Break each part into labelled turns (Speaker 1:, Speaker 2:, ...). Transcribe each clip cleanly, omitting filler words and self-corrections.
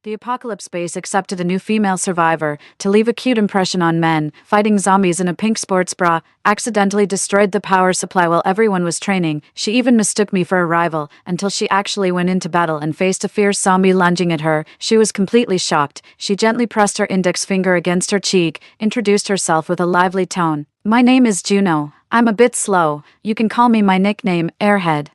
Speaker 1: The Apocalypse Base accepted a new female survivor to leave a cute impression on men. Fighting zombies in a pink sports bra accidentally destroyed the power supply while everyone was training. She even mistook me for a rival until she actually went into battle and faced a fierce zombie lunging at her. She was completely shocked. She gently pressed her index finger against her cheek, introduced herself with a lively tone. "My name is Juno. I'm a bit slow. You can call me my nickname, Airhead.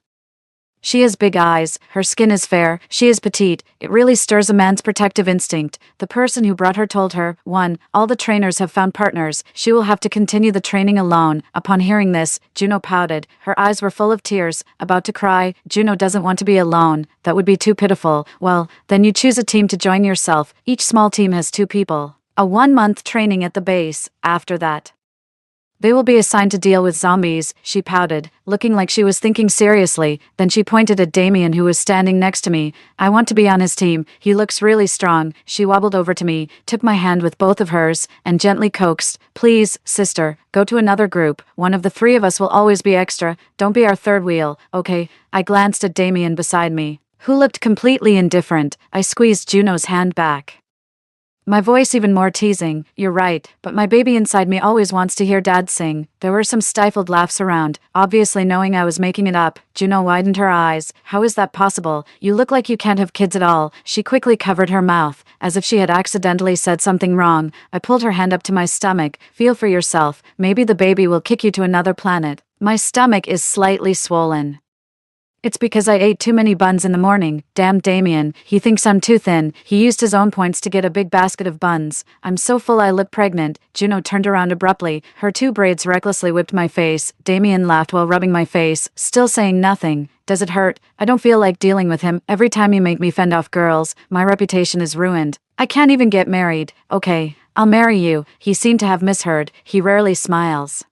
Speaker 1: She has big eyes, her skin is fair, she is petite, it really stirs a man's protective instinct." The person who brought her told her, 1. All the trainers have found partners, she will have to continue the training alone. Upon hearing this, Juno pouted, her eyes were full of tears, about to cry. Juno doesn't want to be alone, that would be too pitiful. Well, then you choose a team to join yourself, each small team has 2 people. A 1-month training at the base, after that they will be assigned to deal with zombies. She pouted, looking like she was thinking seriously. Then she pointed at Damien, who was standing next to me. "I want to be on his team. He looks really strong." She wobbled over to me, took my hand with both of hers, and gently coaxed, "Please, sister, go to another group. One of the 3 of us will always be extra. Don't be our third wheel, okay?" I glanced at Damien beside me, who looked completely indifferent. I squeezed Juno's hand back, my voice even more teasing. "You're right, but my baby inside me always wants to hear Dad sing." There were some stifled laughs around, obviously knowing I was making it up. Juno widened her eyes. "How is that possible? You look like you can't have kids at all." She quickly covered her mouth, as if she had accidentally said something wrong. I pulled her hand up to my stomach. "Feel for yourself, maybe the baby will kick you to another planet." My stomach is slightly swollen. It's because I ate too many buns in the morning. Damn Damien, he thinks I'm too thin. He used his own points to get a big basket of buns. I'm so full I look pregnant. Juno turned around abruptly. Her 2 braids recklessly whipped my face. Damien laughed while rubbing my face, still saying nothing. "Does it hurt? I don't feel like dealing with him. Every time you make me fend off girls, my reputation is ruined. I can't even get married." "Okay, I'll marry you." He seemed to have misheard. He rarely smiles.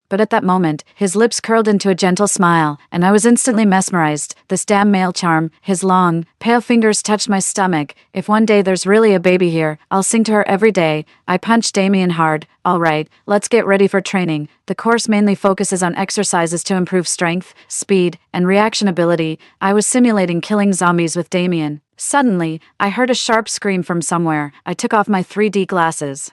Speaker 1: But at that moment, his lips curled into a gentle smile, and I was instantly mesmerized. This damn male charm, his long, pale fingers touched my stomach. "If one day there's really a baby here, I'll sing to her every day." I punched Damien hard. "All right, let's get ready for training." The course mainly focuses on exercises to improve strength, speed, and reaction ability. I was simulating killing zombies with Damien. Suddenly, I heard a sharp scream from somewhere. I took off my 3D glasses.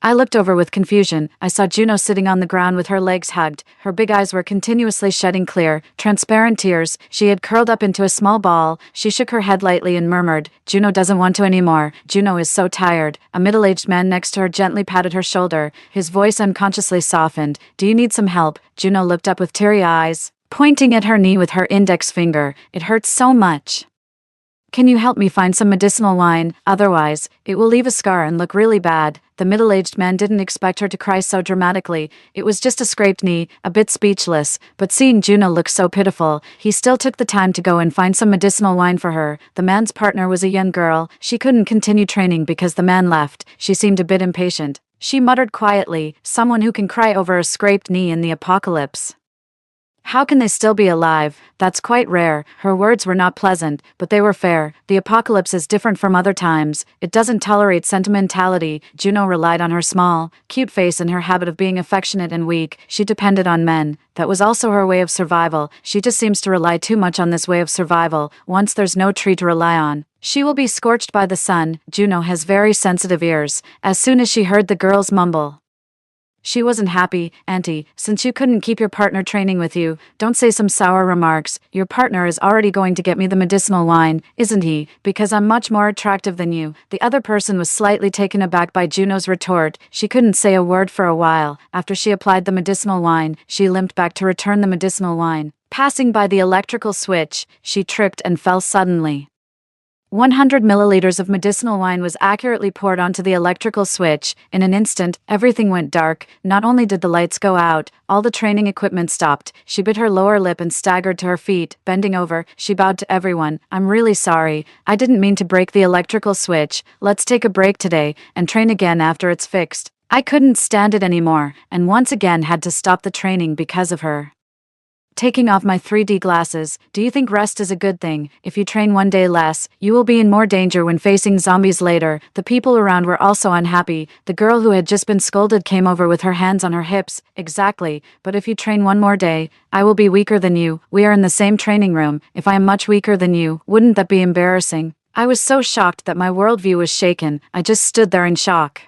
Speaker 1: I looked over with confusion. I saw Juno sitting on the ground with her legs hugged. Her big eyes were continuously shedding clear, transparent tears. She had curled up into a small ball. She shook her head lightly and murmured, "Juno doesn't want to anymore. Juno is so tired." A middle-aged man next to her gently patted her shoulder. His voice unconsciously softened. "Do you need some help?" Juno looked up with teary eyes, pointing at her knee with her index finger. "It hurts so much. Can you help me find some medicinal wine? Otherwise, it will leave a scar and look really bad." The middle-aged man didn't expect her to cry so dramatically. It was just a scraped knee, a bit speechless, but seeing Juno look so pitiful, he still took the time to go and find some medicinal wine for her. The man's partner was a young girl. She couldn't continue training because the man left. She seemed a bit impatient. She muttered quietly, "Someone who can cry over a scraped knee in the apocalypse. How can they still be alive? That's quite rare." Her words were not pleasant, but they were fair. The apocalypse is different from other times. It doesn't tolerate sentimentality. Juno relied on her small, cute face and her habit of being affectionate and weak. She depended on men. That was also her way of survival. She just seems to rely too much on this way of survival. Once there's no tree to rely on, she will be scorched by the sun. Juno has very sensitive ears. As soon as she heard the girls mumble, she wasn't happy. "Auntie, since you couldn't keep your partner training with you, don't say some sour remarks. Your partner is already going to get me the medicinal wine, isn't he? Because I'm much more attractive than you." The other person was slightly taken aback by Juno's retort. She couldn't say a word for a while. After she applied the medicinal wine, she limped back to return the medicinal wine. Passing by the electrical switch, she tripped and fell suddenly. 100 milliliters of medicinal wine was accurately poured onto the electrical switch. In an instant, everything went dark. Not only did the lights go out, all the training equipment stopped. She bit her lower lip and staggered to her feet. Bending over, she bowed to everyone. "I'm really sorry. I didn't mean to break the electrical switch. Let's take a break today and train again after it's fixed." I couldn't stand it anymore, and once again had to stop the training because of her. Taking off my 3D glasses, "Do you think rest is a good thing? If you train one day less, you will be in more danger when facing zombies later." The people around were also unhappy. The girl who had just been scolded came over with her hands on her hips. "Exactly, but if you train one more day, I will be weaker than you. We are in the same training room. If I am much weaker than you, wouldn't that be embarrassing?" I was so shocked that my worldview was shaken. I just stood there in shock.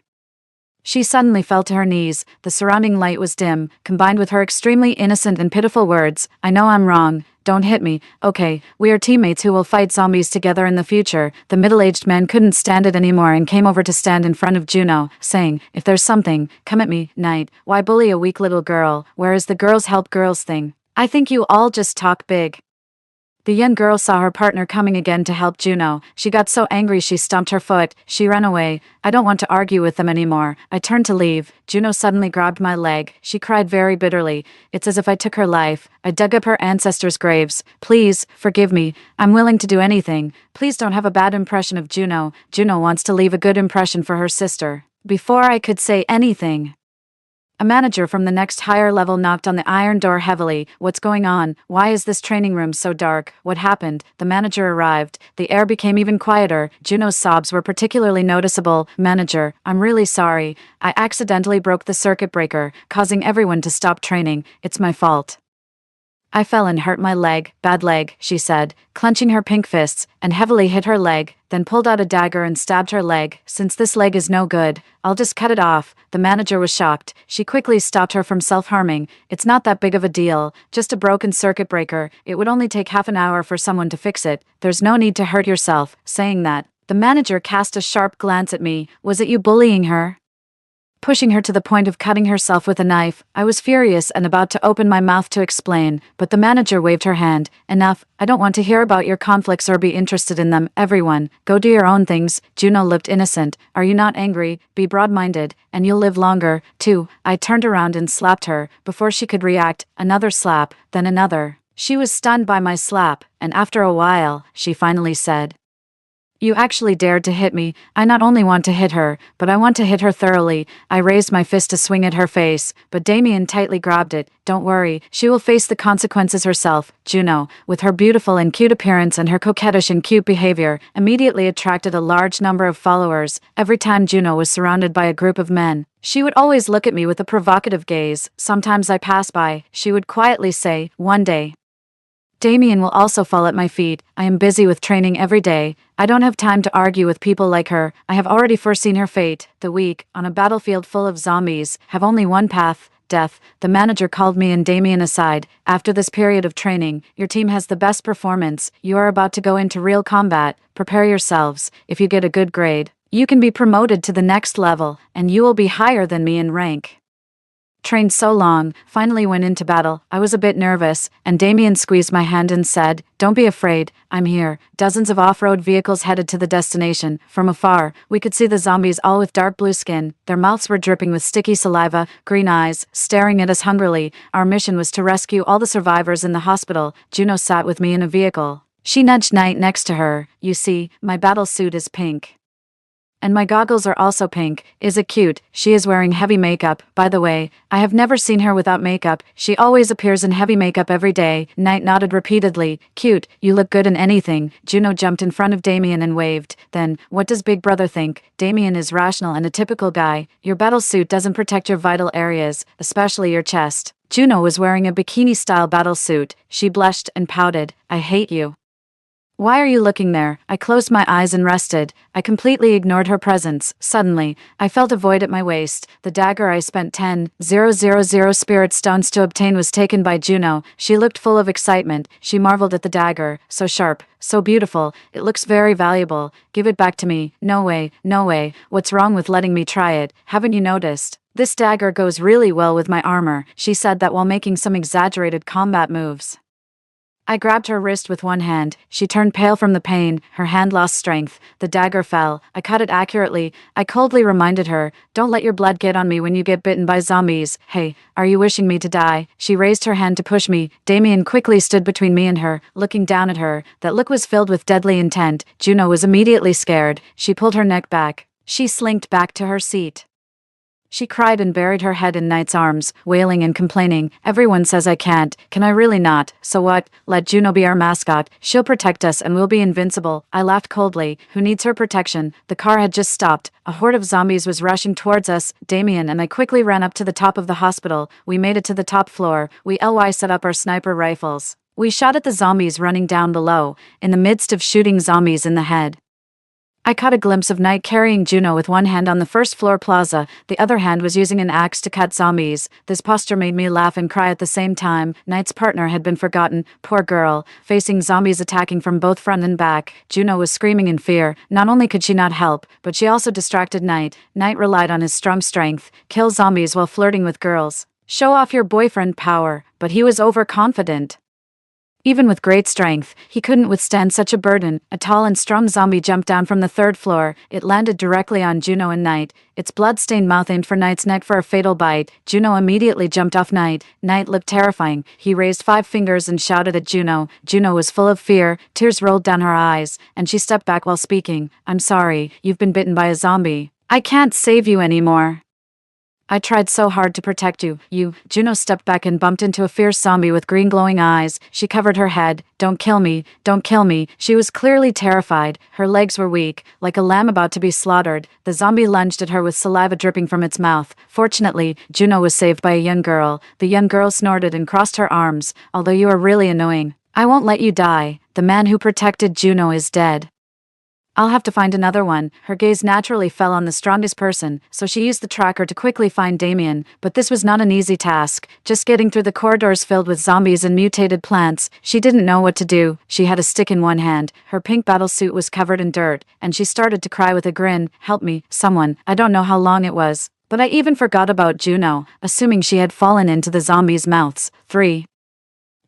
Speaker 1: She suddenly fell to her knees. The surrounding light was dim, combined with her extremely innocent and pitiful words. I know I'm wrong. Don't hit me. Okay, we are teammates who will fight zombies together in the future. The middle-aged man couldn't stand it anymore and came over to stand in front of Juno, saying, if there's something, come at me, Knight. Why bully a weak little girl? Where is the girls help girls thing? I think you all just talk big. The young girl saw her partner coming again to help Juno. She got so angry she stomped her foot. She ran away. I don't want to argue with them anymore. I turned to leave. Juno suddenly grabbed my leg. She cried very bitterly. It's as if I took her life. I dug up her ancestors' graves. Please, forgive me. I'm willing to do anything. Please don't have a bad impression of Juno. Juno wants to leave a good impression for her sister. Before I could say anything, a manager from the next higher level knocked on the iron door heavily. What's going on? Why is this training room so dark? What happened? The manager arrived. The air became even quieter. Juno's sobs were particularly noticeable. Manager, I'm really sorry. I accidentally broke the circuit breaker, causing everyone to stop training. It's my fault. I fell and hurt my leg. Bad leg, she said, clenching her pink fists, and heavily hit her leg, then pulled out a dagger and stabbed her leg. Since this leg is no good, I'll just cut it off. The manager was shocked. She quickly stopped her from self-harming. It's not that big of a deal, just a broken circuit breaker. It would only take half an hour for someone to fix it. There's no need to hurt yourself. Saying that, the manager cast a sharp glance at me. Was it you bullying her? Pushing her to the point of cutting herself with a knife. I was furious and about to open my mouth to explain, but the manager waved her hand. Enough, I don't want to hear about your conflicts or be interested in them. Everyone, go do your own things. Juno looked innocent. Are you not angry? Be broad-minded, and you'll live longer, too. I turned around and slapped her. Before she could react, another slap, then another. She was stunned by my slap, and after a while, she finally said, you actually dared to hit me. I not only want to hit her, but I want to hit her thoroughly. I raised my fist to swing at her face, but Damien tightly grabbed it. Don't worry, she will face the consequences herself. Juno, with her beautiful and cute appearance and her coquettish and cute behavior, immediately attracted a large number of followers. Every time Juno was surrounded by a group of men, she would always look at me with a provocative gaze. Sometimes I passed by. She would quietly say, one day, Damien will also fall at my feet. I am busy with training every day. I don't have time to argue with people like her. I have already foreseen her fate. The weak, on a battlefield full of zombies, have only one path, death. The manager called me and Damien aside. After this period of training, your team has the best performance. You are about to go into real combat. Prepare yourselves. If you get a good grade, you can be promoted to the next level, and you will be higher than me in rank. Trained so long, finally went into battle. I was a bit nervous, and Damien squeezed my hand and said, don't be afraid, I'm here. Dozens of off-road vehicles headed to the destination. From afar, we could see the zombies all with dark blue skin. Their mouths were dripping with sticky saliva, green eyes, staring at us hungrily. Our mission was to rescue all the survivors in the hospital. Juno sat with me in a vehicle. She nudged Knight next to her. You see, my battle suit is pink. And my goggles are also pink. Is it cute? She is wearing heavy makeup. By the way, I have never seen her without makeup. She always appears in heavy makeup every day. Knight nodded repeatedly. Cute, you look good in anything. Juno jumped in front of Damien and waved. Then, what does Big Brother think? Damien is rational and a typical guy. Your battle suit doesn't protect your vital areas, especially your chest. Juno was wearing a bikini-style battle suit. She blushed and pouted. I hate you. Why are you looking there? I closed my eyes and rested. I completely ignored her presence. Suddenly, I felt a void at my waist. The dagger I spent 10,000 spirit stones to obtain was taken by Juno. She looked full of excitement. She marveled at the dagger. So sharp, so beautiful. It looks very valuable. Give it back to me. No way, no way. What's wrong with letting me try it? Haven't you noticed? This dagger goes really well with my armor. She said that while making some exaggerated combat moves. I grabbed her wrist with one hand. She turned pale from the pain. Her hand lost strength. The dagger fell. I cut it accurately. I coldly reminded her, don't let your blood get on me when you get bitten by zombies. Hey, are you wishing me to die? She raised her hand to push me. Damien quickly stood between me and her, looking down at her. That look was filled with deadly intent. Juno was immediately scared. She pulled her neck back. She slinked back to her seat. She cried and buried her head in Knight's arms, wailing and complaining. Everyone says I can't. Can I really not? So what? Let Juno be our mascot. She'll protect us and we'll be invincible. I laughed coldly. Who needs her protection? The car had just stopped. A horde of zombies was rushing towards us. Damien and I quickly ran up to the top of the hospital. We made it to the top floor. We set up our sniper rifles. We shot at the zombies running down below, in the midst of shooting zombies in the head. I caught a glimpse of Knight carrying Juno with one hand on the first floor plaza, the other hand was using an axe to cut zombies. This posture made me laugh and cry at the same time. Knight's partner had been forgotten, poor girl, facing zombies attacking from both front and back. Juno was screaming in fear. Not only could she not help, but she also distracted Knight. Knight relied on his strong strength, kill zombies while flirting with girls. Show off your boyfriend power, but he was overconfident. Even with great strength, he couldn't withstand such a burden. A tall and strong zombie jumped down from the third floor. It landed directly on Juno and Knight, its blood-stained mouth aimed for Knight's neck for a fatal bite. Juno immediately jumped off Knight. Knight looked terrifying. He raised 5 fingers and shouted at Juno. Juno was full of fear, tears rolled down her eyes, and she stepped back while speaking. "I'm sorry, you've been bitten by a zombie. I can't save you anymore. I tried so hard to protect you. Juno stepped back and bumped into a fierce zombie with green glowing eyes. She covered her head. Don't kill me, don't kill me. She was clearly terrified. Her legs were weak, like a lamb about to be slaughtered. The zombie lunged at her with saliva dripping from its mouth. Fortunately, Juno was saved by a young girl. The young girl snorted and crossed her arms. Although you are really annoying, I won't let you die. The man who protected Juno is dead. I'll have to find another one." Her gaze naturally fell on the strongest person, so she used the tracker to quickly find Damien, but this was not an easy task. Just getting through the corridors filled with zombies and mutated plants, she didn't know what to do. She had a stick in one hand, her pink battlesuit was covered in dirt, and she started to cry with a grin. "Help me, someone." I don't know how long it was, but I even forgot about Juno, assuming she had fallen into the zombies' mouths. 3.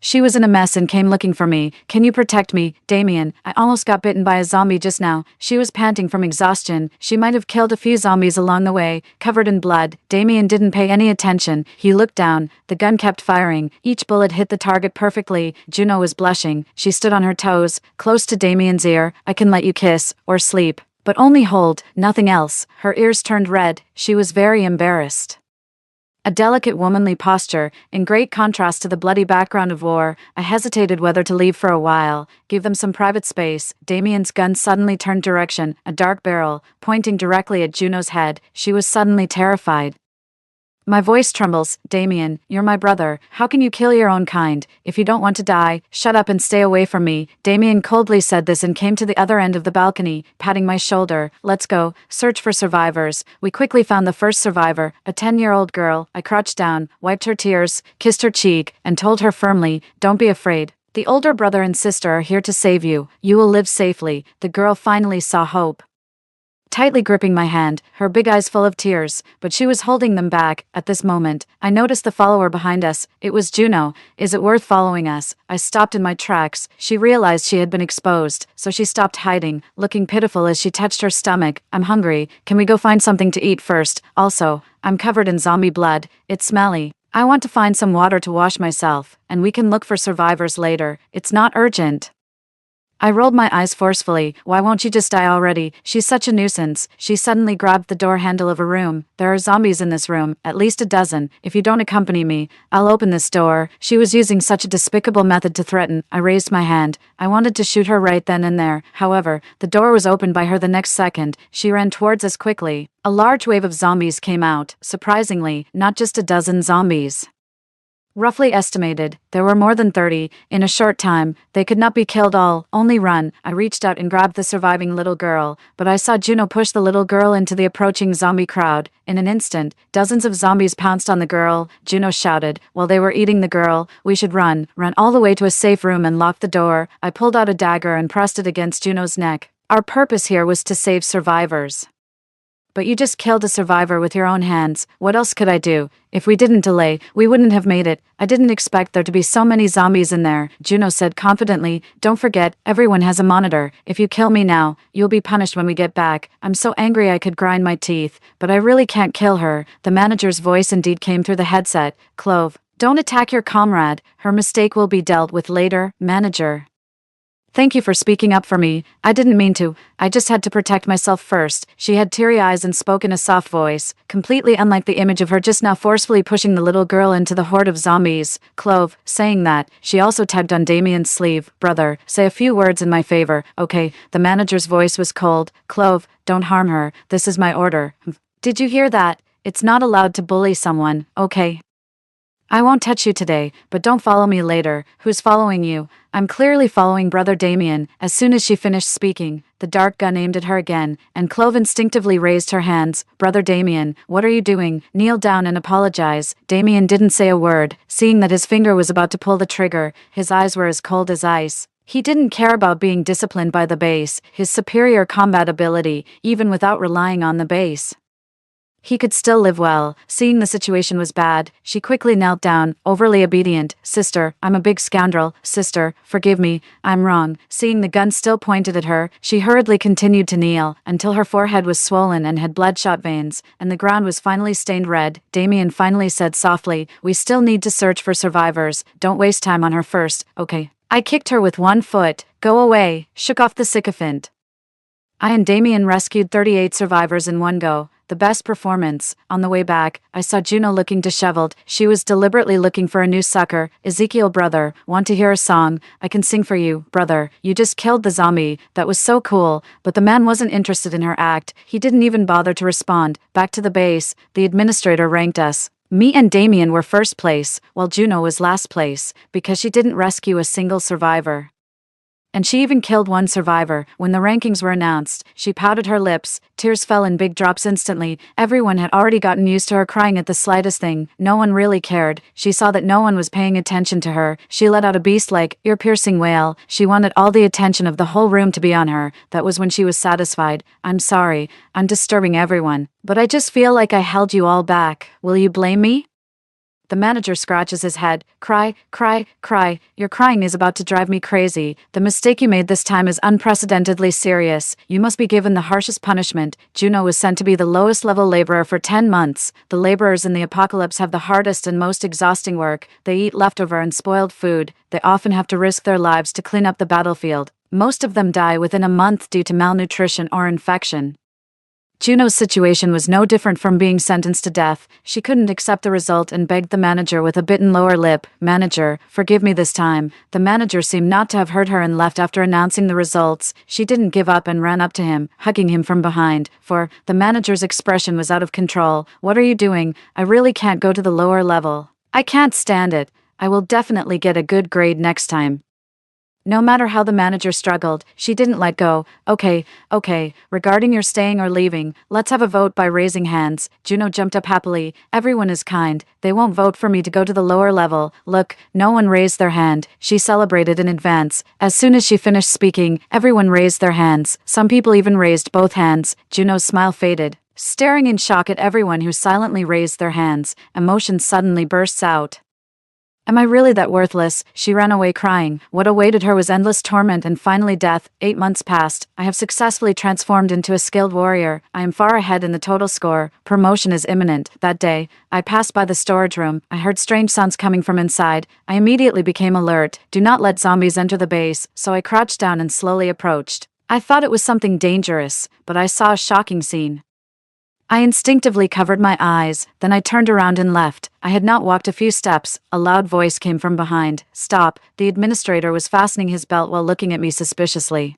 Speaker 1: She was in a mess and came looking for me. "Can you protect me, Damien? I almost got bitten by a zombie just now." She was panting from exhaustion. She might have killed a few zombies along the way, covered in blood. Damien didn't pay any attention. He looked down. The gun kept firing. Each bullet hit the target perfectly. Juno was blushing. She stood on her toes, close to Damien's ear. "I can let you kiss, or sleep. But only hold, nothing else." Her ears turned red. She was very embarrassed. A delicate womanly posture, in great contrast to the bloody background of war. I hesitated whether to leave for a while, give them some private space. Damien's gun suddenly turned direction, a dark barrel, pointing directly at Juno's head. She was suddenly terrified. My voice trembles. "Damien, you're my brother. How can you kill your own kind? If you don't want to die, shut up and stay away from me." Damien coldly said this and came to the other end of the balcony, patting my shoulder. "Let's go. Search for survivors." We quickly found the first survivor, a 10-year-old girl. I crouched down, wiped her tears, kissed her cheek, and told her firmly, "Don't be afraid. The older brother and sister are here to save you. You will live safely." The girl finally saw hope. Tightly gripping my hand, her big eyes full of tears, but she was holding them back. At this moment, I noticed the follower behind us. It was Juno. "Is it worth following us?" I stopped in my tracks. She realized she had been exposed, so she stopped hiding, looking pitiful as she touched her stomach. "I'm hungry. Can we go find something to eat first? Also, I'm covered in zombie blood. It's smelly. I want to find some water to wash myself, and we can look for survivors later. It's not urgent." I rolled my eyes forcefully. "Why won't you just die already? She's such a nuisance." She suddenly grabbed the door handle of a room. "There are zombies in this room, at least a dozen. If you don't accompany me, I'll open this door." She was using such a despicable method to threaten. I raised my hand. I wanted to shoot her right then and there. However, the door was opened by her the next second. She ran towards us quickly. A large wave of zombies came out. Surprisingly, not just a dozen zombies. Roughly estimated, there were more than 30. In a short time, they could not be killed all, only run. I reached out and grabbed the surviving little girl, but I saw Juno push the little girl into the approaching zombie crowd. In an instant, dozens of zombies pounced on the girl. Juno shouted, while they were eating the girl, "We should run all the way to a safe room and lock the door." I pulled out a dagger and pressed it against Juno's neck. Our purpose here was to save survivors. "But you just killed a survivor with your own hands. What else could I do? If we didn't delay, we wouldn't have made it. I didn't expect there to be so many zombies in there," Juno said confidently. "Don't forget, everyone has a monitor. If you kill me now, you'll be punished when we get back." I'm so angry I could grind my teeth, but I really can't kill her. The manager's voice indeed came through the headset. "Clove, don't attack your comrade. Her mistake will be dealt with later, manager. Thank you for speaking up for me. I didn't mean to. I just had to protect myself first." She had teary eyes and spoke in a soft voice, completely unlike the image of her just now forcefully pushing the little girl into the horde of zombies. "Clove," saying that, she also tugged on Damien's sleeve. "Brother, say a few words in my favor, okay?" The manager's voice was cold. "Clove, don't harm her. This is my order." "Did you hear that? It's not allowed to bully someone, okay? I won't touch you today, but don't follow me later." "Who's following you?" "I'm clearly following Brother Damien." As soon as she finished speaking, the dark gun aimed at her again, and Clove instinctively raised her hands. Brother Damien, what are you doing? Kneel down and apologize. Damien didn't say a word, seeing that his finger was about to pull the trigger. His eyes were as cold as ice. He didn't care about being disciplined by the base, his superior combat ability, even without relying on the base. He could still live well. Seeing the situation was bad, she quickly knelt down, overly obedient. Sister, I'm a big scoundrel. Sister, forgive me, I'm wrong. Seeing the gun still pointed at her, she hurriedly continued to kneel, until her forehead was swollen and had bloodshot veins, and the ground was finally stained red. Damien finally said softly, we still need to search for survivors. Don't waste time on her first, okay? I kicked her with one foot. Go away, shook off the sycophant. I and Damien rescued 38 survivors in one go. The best performance. On the way back, I saw Juno looking disheveled. She was deliberately looking for a new sucker. Ezekiel, brother, want to hear a song? I can sing for you, brother. You just killed the zombie. That was so cool. But the man wasn't interested in her act. He didn't even bother to respond. Back to the base, the administrator ranked us. Me and Damien were first place, while Juno was last place, because she didn't rescue a single survivor. And she even killed one survivor. When the rankings were announced, she pouted her lips. Tears fell in big drops instantly. Everyone had already gotten used to her crying at the slightest thing. No one really cared. She saw that no one was paying attention to her. She let out a beast-like, ear-piercing wail. She wanted all the attention of the whole room to be on her. That was when she was satisfied. I'm sorry. I'm disturbing everyone. But I just feel like I held you all back. Will you blame me? The manager scratches his head. Cry, cry, cry. Your crying is about to drive me crazy. The mistake you made this time is unprecedentedly serious. You must be given the harshest punishment. Juno was sent to be the lowest level laborer for 10 months. The laborers in the apocalypse have the hardest and most exhausting work. They eat leftover and spoiled food. They often have to risk their lives to clean up the battlefield. Most of them die within a month due to malnutrition or infection. Juno's situation was no different from being sentenced to death. She couldn't accept the result and begged the manager with a bitten lower lip. Manager, forgive me this time. The manager seemed not to have heard her and left after announcing the results. She didn't give up and ran up to him, hugging him from behind. For the manager's expression was out of control. What are you doing? I really can't go to the lower level. I can't stand it. I will definitely get a good grade next time. No matter how the manager struggled, she didn't let go. Okay, regarding your staying or leaving, let's have a vote by raising hands. Juno jumped up happily. Everyone is kind. They won't vote for me to go to the lower level. Look, no one raised their hand. She celebrated in advance. As soon as she finished speaking, everyone raised their hands. Some people even raised both hands. Juno's smile faded. Staring in shock at everyone who silently raised their hands, emotion suddenly bursts out. Am I really that worthless? She ran away crying. What awaited her was endless torment and finally death. 8 months passed. I have successfully transformed into a skilled warrior. I am far ahead in the total score. Promotion is imminent. That day, I passed by the storage room. I heard strange sounds coming from inside. I immediately became alert. Do not let zombies enter the base, so I crouched down and slowly approached. I thought it was something dangerous, but I saw a shocking scene. I instinctively covered my eyes, then I turned around and left. I had not walked a few steps. A loud voice came from behind. Stop. The administrator was fastening his belt while looking at me suspiciously.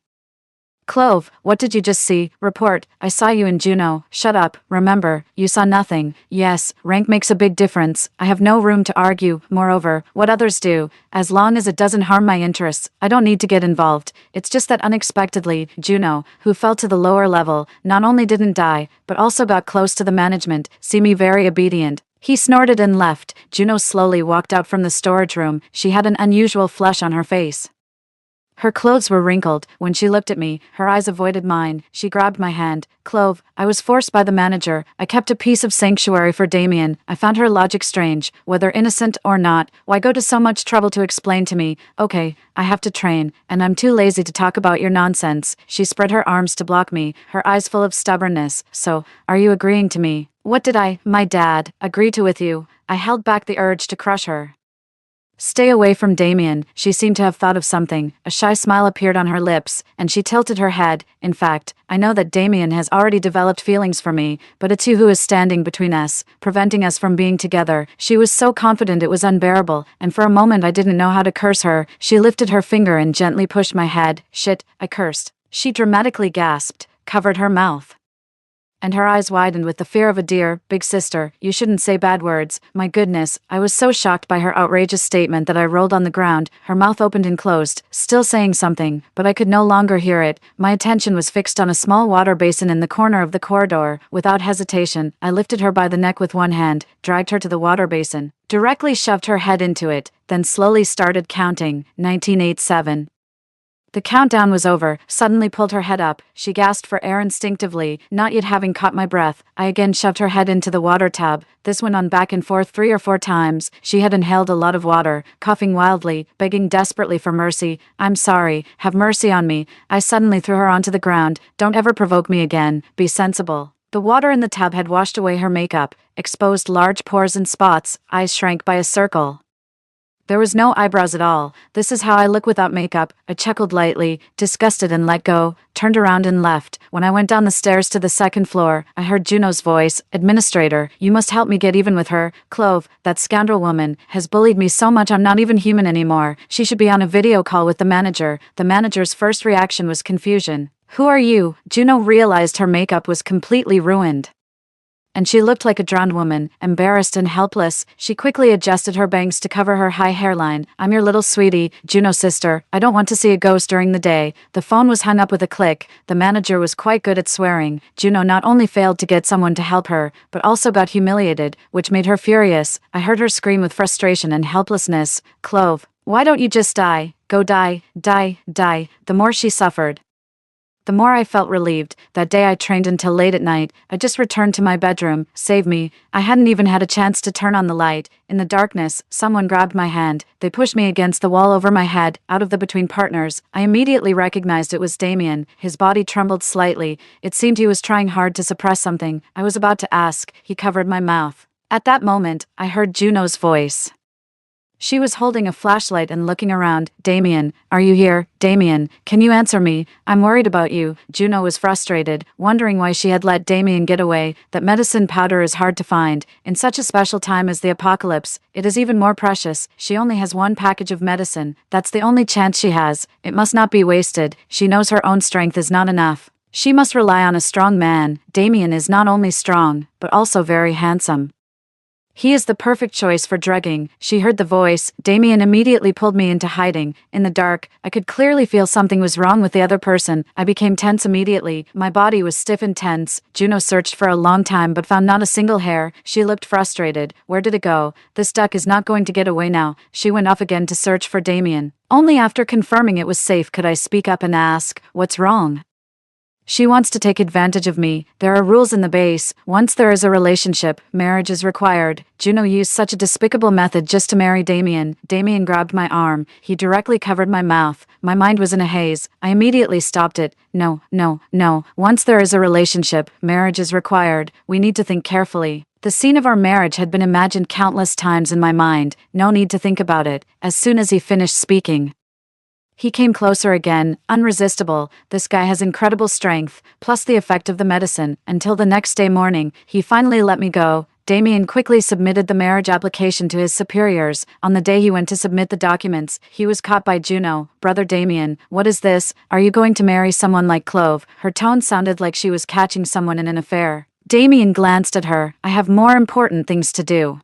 Speaker 1: Clove, what did you just see? Report. I saw you in Juno. Shut up. Remember, you saw nothing. Yes, rank makes a big difference. I have no room to argue. Moreover, what others do, as long as it doesn't harm my interests, I don't need to get involved. It's just that unexpectedly, Juno, who fell to the lower level, not only didn't die, but also got close to the management, see me very obedient. He snorted and left. Juno slowly walked out from the storage room. She had an unusual flush on her face. Her clothes were wrinkled. When she looked at me, her eyes avoided mine. She grabbed my hand. Clove, I was forced by the manager. I kept a piece of sanctuary for Damien. I found her logic strange. Whether innocent or not, why go to so much trouble to explain to me? Okay, I have to train, and I'm too lazy to talk about your nonsense. She spread her arms to block me, her eyes full of stubbornness. So, are you agreeing to me? What did my dad, agree to with you? I held back the urge to crush her. Stay away from Damien. She seemed to have thought of something. A shy smile appeared on her lips, and she tilted her head. In fact, I know that Damien has already developed feelings for me, but it's you who is standing between us, preventing us from being together. She was so confident it was unbearable, and for a moment I didn't know how to curse her. She lifted her finger and gently pushed my head. Shit, I cursed. She dramatically gasped, covered her mouth. And her eyes widened with the fear of a deer. Big sister, you shouldn't say bad words. My goodness, I was so shocked by her outrageous statement that I rolled on the ground, her mouth opened and closed, still saying something, but I could no longer hear it. My attention was fixed on a small water basin in the corner of the corridor. Without hesitation, I lifted her by the neck with one hand, dragged her to the water basin, directly shoved her head into it, then slowly started counting. 1987. The countdown was over, suddenly pulled her head up, she gasped for air instinctively, not yet having caught my breath. I again shoved her head into the water tub, this went on back and forth 3 or 4 times, she had inhaled a lot of water, coughing wildly, begging desperately for mercy. I'm sorry, have mercy on me. I suddenly threw her onto the ground, don't ever provoke me again, be sensible. The water in the tub had washed away her makeup, exposed large pores and spots, eyes shrank by a circle. There was no eyebrows at all. This is how I look without makeup. I chuckled lightly, disgusted and let go, turned around and left. When I went down the stairs to the 2nd floor, I heard Juno's voice. Administrator, you must help me get even with her. Clove, that scoundrel woman, has bullied me so much I'm not even human anymore. She should be on a video call with the manager. The manager's first reaction was confusion. Who are you? Juno realized her makeup was completely ruined. And she looked like a drowned woman, embarrassed and helpless. She quickly adjusted her bangs to cover her high hairline. I'm your little sweetie, Juno's sister. I don't want to see a ghost during the day. The phone was hung up with a click. The manager was quite good at swearing. Juno not only failed to get someone to help her, but also got humiliated, which made her furious. I heard her scream with frustration and helplessness. Clove, why don't you just die? Go die, die, die. The more she suffered, the more I felt relieved. That day I trained until late at night. I just returned to my bedroom. Save me. I hadn't even had a chance to turn on the light. In the darkness, someone grabbed my hand. They pushed me against the wall over my head, out of the between partners. I immediately recognized it was Damien. His body trembled slightly. It seemed he was trying hard to suppress something. I was about to ask. He covered my mouth. At that moment, I heard Juno's voice. She was holding a flashlight and looking around. Damien, are you here? Damien, can you answer me? I'm worried about you. Juno was frustrated, wondering why she had let Damien get away. That medicine powder is hard to find. In such a special time as the apocalypse, it is even more precious. She only has one package of medicine. That's the only chance she has. It must not be wasted. She knows her own strength is not enough. She must rely on a strong man. Damien is not only strong, but also very handsome. He is the perfect choice for drugging. She heard the voice. Damien immediately pulled me into hiding. In the dark, I could clearly feel something was wrong with the other person. I became tense immediately. My body was stiff and tense. Juno searched for a long time but found not a single hair. She looked frustrated. Where did it go? This duck is not going to get away now. She went off again to search for Damien. Only after confirming it was safe could I speak up and ask, what's wrong? She wants to take advantage of me. There are rules in the base. Once there is a relationship, marriage is required. Juno used such a despicable method just to marry Damien. Damien grabbed my arm. He directly covered my mouth. My mind was in a haze. I immediately stopped it. No, no, no. Once there is a relationship, marriage is required. We need to think carefully. The scene of our marriage had been imagined countless times in my mind. No need to think about it. As soon as he finished speaking, he came closer again, unresistible. This guy has incredible strength, plus the effect of the medicine. Until the next day morning, he finally let me go. Damien quickly submitted the marriage application to his superiors. On the day he went to submit the documents, he was caught by Juno. Brother Damien, what is this? Are you going to marry someone like Clove? Her tone sounded like she was catching someone in an affair. Damien glanced at her. I have more important things to do.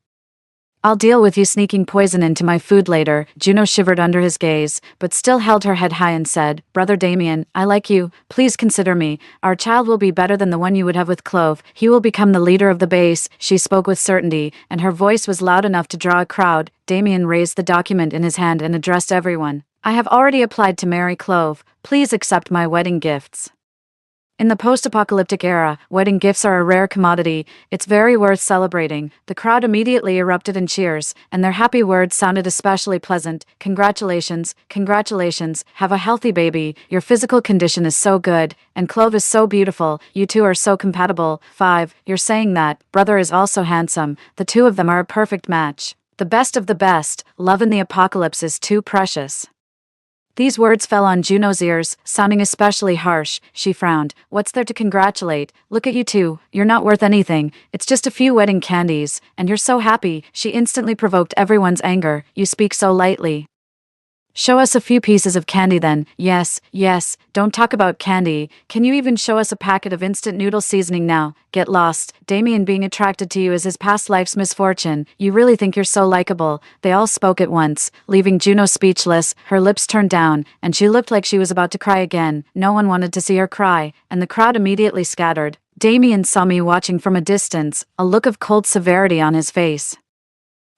Speaker 1: I'll deal with you sneaking poison into my food later. Juno shivered under his gaze, but still held her head high and said, Brother Damien, I like you. Please consider me. Our child will be better than the one you would have with Clove. He will become the leader of the base. She spoke with certainty, and her voice was loud enough to draw a crowd. Damien raised the document in his hand and addressed everyone. I have already applied to marry Clove. Please accept my wedding gifts. In the post-apocalyptic era, wedding gifts are a rare commodity. It's very worth celebrating. The crowd immediately erupted in cheers, and their happy words sounded especially pleasant. Congratulations, congratulations, have a healthy baby, your physical condition is so good, and Clove is so beautiful, you two are so compatible. 5. You're saying that, brother is also handsome, the two of them are a perfect match. The best of the best, love in the apocalypse is too precious. These words fell on Juno's ears, sounding especially harsh. She frowned. What's there to congratulate? Look at you two. You're not worth anything. It's just a few wedding candies. And you're so happy. She instantly provoked everyone's anger. You speak so lightly. Show us a few pieces of candy then. Yes, yes, don't talk about candy. Can you even show us a packet of instant noodle seasoning now? Get lost. Damien being attracted to you is his past life's misfortune. You really think you're so likable. They all spoke at once, leaving Juno speechless, her lips turned down, and she looked like she was about to cry again. No one wanted to see her cry, and the crowd immediately scattered. Damien saw me watching from a distance, a look of cold severity on his face,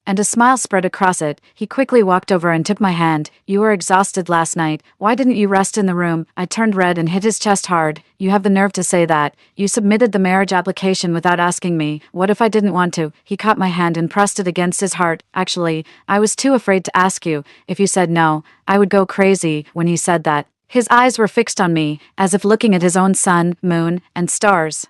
Speaker 1: and a smile spread across it. He quickly walked over and took my hand. You were exhausted last night. Why didn't you rest in the room? I turned red and hit his chest hard. You have the nerve to say that. You submitted the marriage application without asking me. What if I didn't want to? He caught my hand and pressed it against his heart. Actually, I was too afraid to ask you. If you said no, I would go crazy. When he said that, his eyes were fixed on me, as if looking at his own sun, moon, and stars.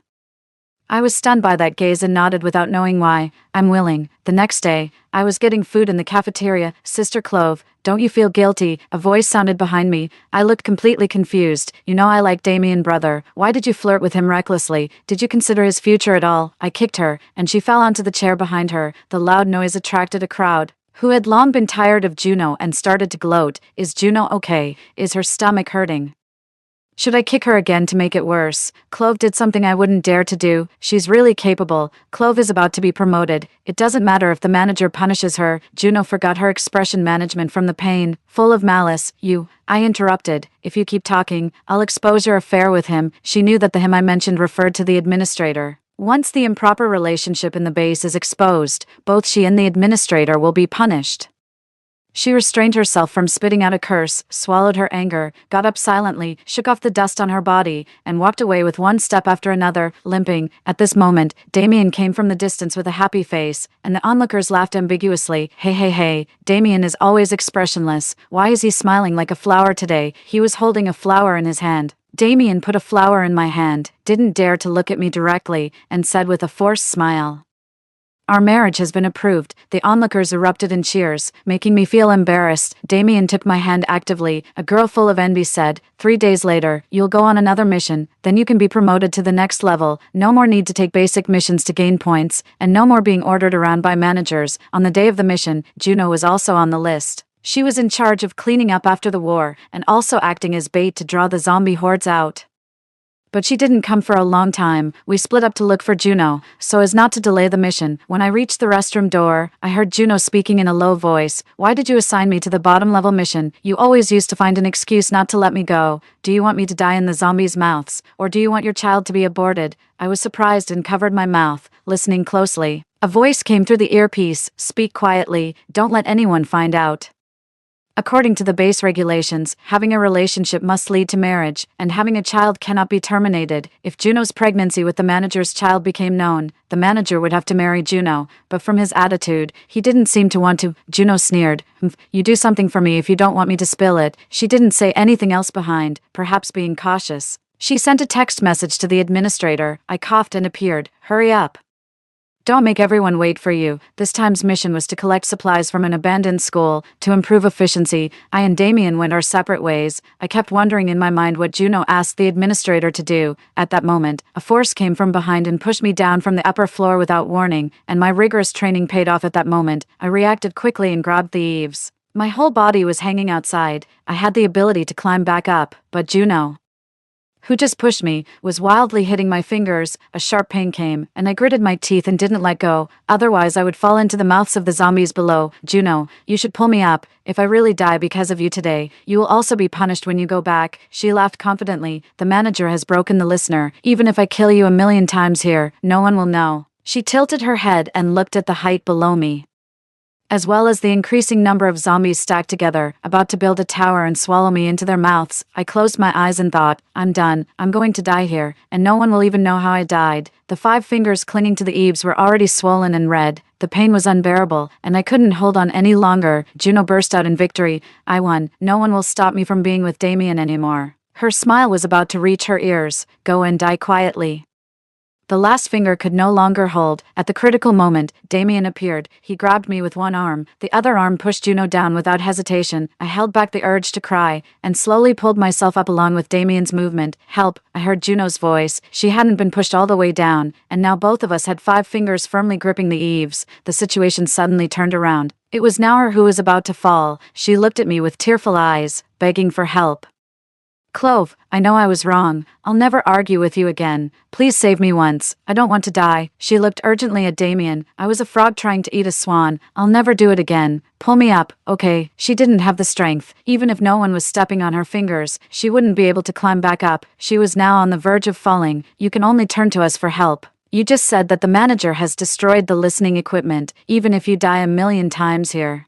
Speaker 1: I was stunned by that gaze and nodded without knowing why. I'm willing. The next day, I was getting food in the cafeteria. Sister Clove, don't you feel guilty? A voice sounded behind me. I looked completely confused. You know I like Damien, brother. Why did you flirt with him recklessly? Did you consider his future at all? I kicked her, and she fell onto the chair behind her. The loud noise attracted a crowd who had long been tired of Juno and started to gloat. Is Juno okay? Is her stomach hurting? Should I kick her again to make it worse? Clove did something I wouldn't dare to do. She's really capable. Clove is about to be promoted. It doesn't matter if the manager punishes her. Juno forgot her expression management from the pain, full of malice. I interrupted. If you keep talking, I'll expose your affair with him. She knew that the him I mentioned referred to the administrator. Once the improper relationship in the base is exposed, both she and the administrator will be punished. She restrained herself from spitting out a curse, swallowed her anger, got up silently, shook off the dust on her body, and walked away with one step after another, limping. At this moment, Damien came from the distance with a happy face, and the onlookers laughed ambiguously. Hey, Damien is always expressionless. Why is he smiling like a flower today? He was holding a flower in his hand. Damien put a flower in my hand, didn't dare to look at me directly, and said with a forced smile, "Our marriage has been approved." The onlookers erupted in cheers, making me feel embarrassed. Damien took my hand actively. A girl full of envy said, 3 days later, you'll go on another mission, then you can be promoted to the next level. No more need to take basic missions to gain points, and no more being ordered around by managers. On the day of the mission, Juno was also on the list. She was in charge of cleaning up after the war, and also acting as bait to draw the zombie hordes out. But she didn't come for a long time. We split up to look for Juno, so as not to delay the mission. When I reached the restroom door, I heard Juno speaking in a low voice. Why did you assign me to the bottom-level mission? You always used to find an excuse not to let me go. Do you want me to die in the zombies' mouths? Or do you want your child to be aborted? I was surprised and covered my mouth, listening closely. A voice came through the earpiece. Speak quietly. Don't let anyone find out. According to the base regulations, having a relationship must lead to marriage, and having a child cannot be terminated. If Juno's pregnancy with the manager's child became known, the manager would have to marry Juno, but from his attitude, he didn't seem to want to. Juno sneered. You do something for me if you don't want me to spill it. She didn't say anything else behind, perhaps being cautious. She sent a text message to the administrator. I coughed and appeared. Hurry up. Don't make everyone wait for you. This time's mission was to collect supplies from an abandoned school, to improve efficiency. I and Damien went our separate ways. I kept wondering in my mind what Juno asked the administrator to do. At that moment, a force came from behind and pushed me down from the upper floor without warning, and my rigorous training paid off at that moment. I reacted quickly and grabbed the eaves. My whole body was hanging outside. I had the ability to climb back up, but Juno, who just pushed me, was wildly hitting my fingers. A sharp pain came, and I gritted my teeth and didn't let go. Otherwise, I would fall into the mouths of the zombies below. Juno, you should pull me up. If I really die because of you today, you will also be punished when you go back. She laughed confidently. The manager has broken the listener. Even if I kill you 1,000,000 times here, no one will know. She tilted her head and looked at the height below me, as well as the increasing number of zombies stacked together, about to build a tower and swallow me into their mouths. I closed my eyes and thought, I'm done. I'm going to die here, and no one will even know how I died. The 5 fingers clinging to the eaves were already swollen and red. The pain was unbearable, and I couldn't hold on any longer. Juno burst out in victory. I won. No one will stop me from being with Damien anymore. Her smile was about to reach her ears. Go and die quietly. The last finger could no longer hold. At the critical moment, Damien appeared. He grabbed me with one arm. The other arm pushed Juno down without hesitation. I held back the urge to cry and slowly pulled myself up along with Damien's movement. Help, I heard Juno's voice. She hadn't been pushed all the way down, and now both of us had 5 fingers firmly gripping the eaves. The situation suddenly turned around. It was now her who was about to fall. She looked at me with tearful eyes, begging for help. Clove, I know I was wrong. I'll never argue with you again. Please save me once. I don't want to die. She looked urgently at Damien. I was a frog trying to eat a swan. I'll never do it again. Pull me up, okay? She didn't have the strength. Even if no one was stepping on her fingers, she wouldn't be able to climb back up. She was now on the verge of falling. You can only turn to us for help. You just said that the manager has destroyed the listening equipment, even if you die a million times here.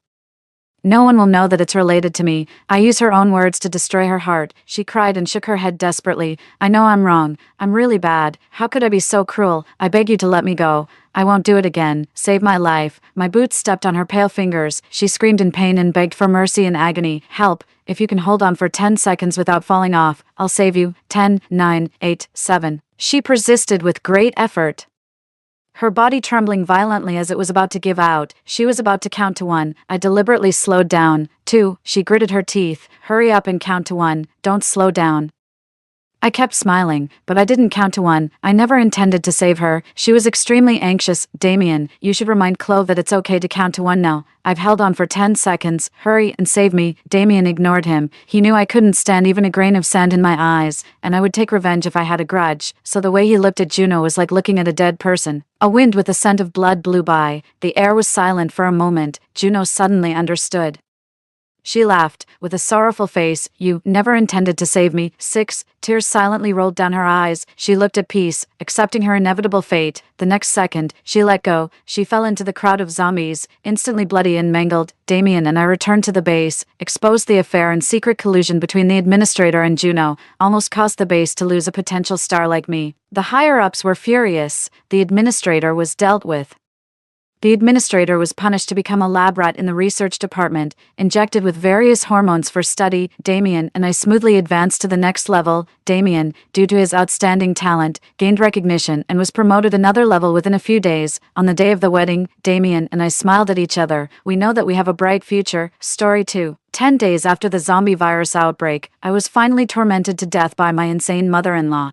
Speaker 1: No one will know that it's related to me. I use her own words to destroy her heart. She cried and shook her head desperately. I know I'm wrong. I'm really bad. How could I be so cruel? I beg you to let me go. I won't do it again. Save my life. My boots stepped on her pale fingers. She screamed in pain and begged for mercy and agony. Help. If you can hold on for 10 seconds without falling off, I'll save you. 10, 9, 8, 7. She persisted with great effort, her body trembling violently as it was about to give out. She was about to count to 1. I deliberately slowed down. 2. She gritted her teeth. Hurry up and count to 1. Don't slow down. I kept smiling, but I didn't count to 1. I never intended to save her. She was extremely anxious. Damien, you should remind Clove that it's okay to count to 1 now. I've held on for 10 seconds. Hurry and save me. Damien ignored him. He knew I couldn't stand even a grain of sand in my eyes, and I would take revenge if I had a grudge, so the way he looked at Juno was like looking at a dead person. A wind with a scent of blood blew by. The air was silent for a moment. Juno suddenly understood. She laughed, with a sorrowful face. You never intended to save me. 6. Tears silently rolled down her eyes. She looked at peace, accepting her inevitable fate. The next second, she let go. She fell into the crowd of zombies, instantly bloody and mangled. Damien and I returned to the base, exposed the affair and secret collusion between the administrator and Juno, almost caused the base to lose a potential star like me. The higher-ups were furious. The administrator was dealt with. The administrator was punished to become a lab rat in the research department, injected with various hormones for study. Damien and I smoothly advanced to the next level. Damien, due to his outstanding talent, gained recognition and was promoted another level within a few days. On the day of the wedding, Damien and I smiled at each other. We know that we have a bright future. Story 2. 10 days after the zombie virus outbreak, I was finally tormented to death by my insane mother-in-law,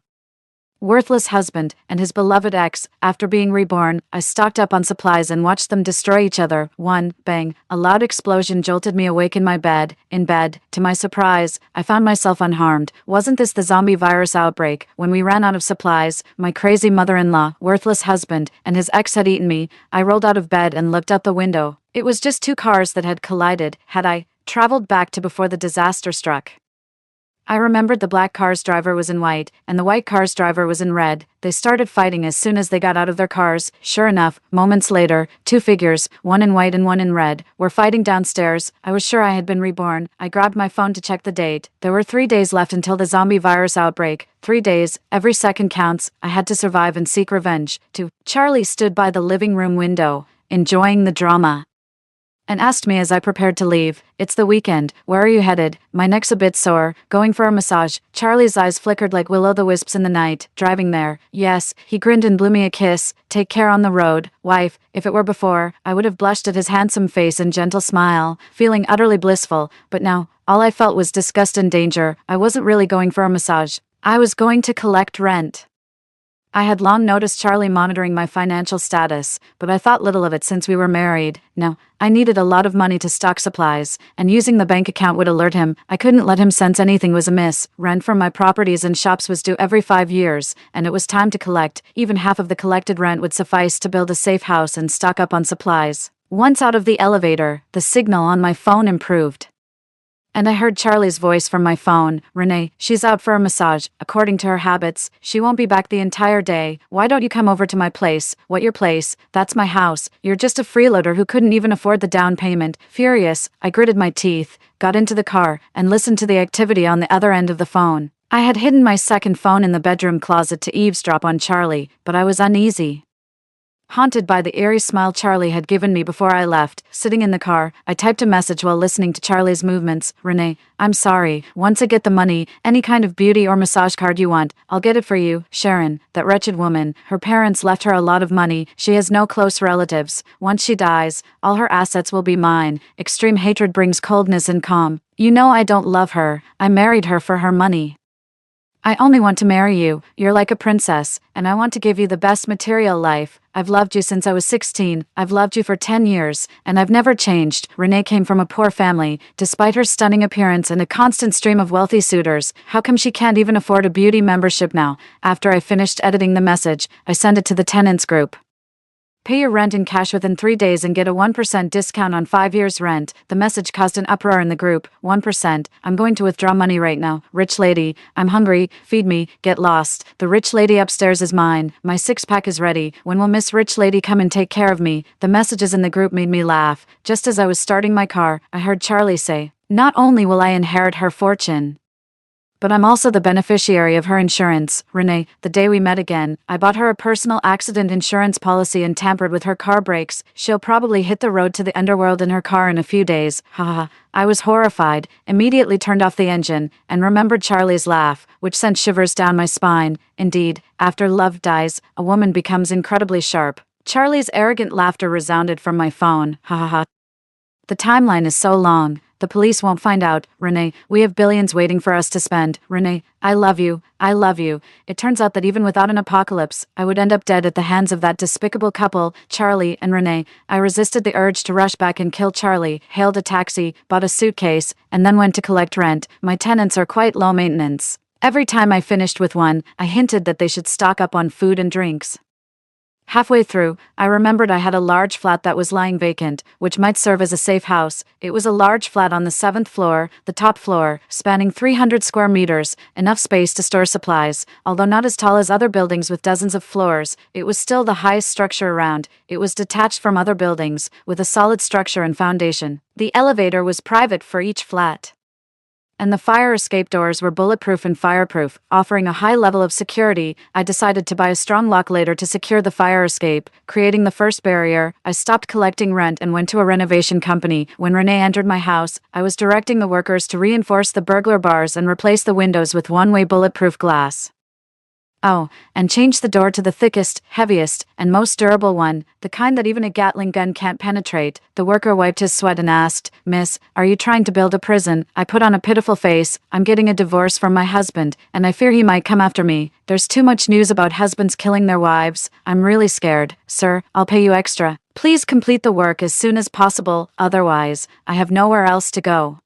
Speaker 1: worthless husband, and his beloved ex. After being reborn, I stocked up on supplies and watched them destroy each other. One bang, a loud explosion jolted me awake in my bed. In bed, to my surprise, I found myself unharmed. Wasn't this the zombie virus outbreak? When we ran out of supplies, my crazy mother-in-law, worthless husband, and his ex had eaten me. I rolled out of bed and looked out the window. It was just 2 cars that had collided. Had I traveled back to before the disaster struck? I remembered the black car's driver was in white, and the white car's driver was in red. They started fighting as soon as they got out of their cars. Sure enough, moments later, 2 figures, one in white and one in red, were fighting downstairs. I was sure I had been reborn. I grabbed my phone to check the date. There were 3 days left until the zombie virus outbreak. 3 days, every second counts. I had to survive and seek revenge. 2. Charlie stood by the living room window, enjoying the drama, and asked me as I prepared to leave, "It's the weekend. Where are you headed?" My neck's a bit sore. Going for a massage. Charlie's eyes flickered like will-o'-the-wisps in the night. Driving there. Yes. He grinned and blew me a kiss. Take care on the road, wife. If it were before, I would have blushed at his handsome face and gentle smile, feeling utterly blissful. But now, all I felt was disgust and danger. I wasn't really going for a massage. I was going to collect rent. I had long noticed Charlie monitoring my financial status, but I thought little of it since we were married. No, I needed a lot of money to stock supplies, and using the bank account would alert him. I couldn't let him sense anything was amiss. Rent from my properties and shops was due every 5 years, and it was time to collect. Even half of the collected rent would suffice to build a safe house and stock up on supplies. Once out of the elevator, the signal on my phone improved, and I heard Charlie's voice from my phone. "Renee, she's out for a massage. According to her habits, she won't be back the entire day. Why don't you come over to my place?" "What, your place? That's my house. You're just a freeloader who couldn't even afford the down payment." Furious, I gritted my teeth, got into the car, and listened to the activity on the other end of the phone. I had hidden my second phone in the bedroom closet to eavesdrop on Charlie, but I was uneasy. Haunted by the eerie smile Charlie had given me before I left, sitting in the car, I typed a message while listening to Charlie's movements. Renee, I'm sorry. Once I get the money, any kind of beauty or massage card you want, I'll get it for you. Sharon, that wretched woman, her parents left her a lot of money. She has no close relatives. Once she dies, all her assets will be mine. Extreme hatred brings coldness and calm. You know I don't love her. I married her for her money. I only want to marry you. You're like a princess, and I want to give you the best material life. I've loved you since I was 16. I've loved you for 10 years, and I've never changed. Renee came from a poor family. Despite her stunning appearance and a constant stream of wealthy suitors, how come she can't even afford a beauty membership now? After I finished editing the message, I sent it to the tenants group. Pay your rent in cash within 3 days and get a 1% discount on 5 years' rent. The message caused an uproar in the group. 1%. I'm going to withdraw money right now. Rich lady, I'm hungry. Feed me. Get lost. The rich lady upstairs is mine. My six-pack is ready. When will Miss Rich Lady come and take care of me? The messages in the group made me laugh. Just as I was starting my car, I heard Charlie say, "Not only will I inherit her fortune, but I'm also the beneficiary of her insurance." Renee, the day we met again, I bought her a personal accident insurance policy and tampered with her car brakes. She'll probably hit the road to the underworld in her car in a few days. Haha. I was horrified, immediately turned off the engine, and remembered Charlie's laugh, which sent shivers down my spine. Indeed, after love dies, a woman becomes incredibly sharp. Charlie's arrogant laughter resounded from my phone. Haha. The timeline is so long. The police won't find out. Renee, we have billions waiting for us to spend. Renee, I love you. I love you. It turns out that even without an apocalypse, I would end up dead at the hands of that despicable couple, Charlie and Renee. I resisted the urge to rush back and kill Charlie, hailed a taxi, bought a suitcase, and then went to collect rent. My tenants are quite low maintenance. Every time I finished with one, I hinted that they should stock up on food and drinks. Halfway through, I remembered I had a large flat that was lying vacant, which might serve as a safe house. It was a large flat on the 7th floor, the top floor, spanning 300 square meters, enough space to store supplies. Although not as tall as other buildings with dozens of floors, it was still the highest structure around. It was detached from other buildings, with a solid structure and foundation. The elevator was private for each flat, and the fire escape doors were bulletproof and fireproof, offering a high level of security. I decided to buy a strong lock later to secure the fire escape, creating the first barrier. I stopped collecting rent and went to a renovation company. When Renee entered my house, I was directing the workers to reinforce the burglar bars and replace the windows with one-way bulletproof glass. Oh, and change the door to the thickest, heaviest, and most durable one, the kind that even a Gatling gun can't penetrate. The worker wiped his sweat and asked, "Miss, are you trying to build a prison?" I put on a pitiful face. "I'm getting a divorce from my husband, and I fear he might come after me. There's too much news about husbands killing their wives. I'm really scared. Sir, I'll pay you extra. Please complete the work as soon as possible, otherwise, I have nowhere else to go."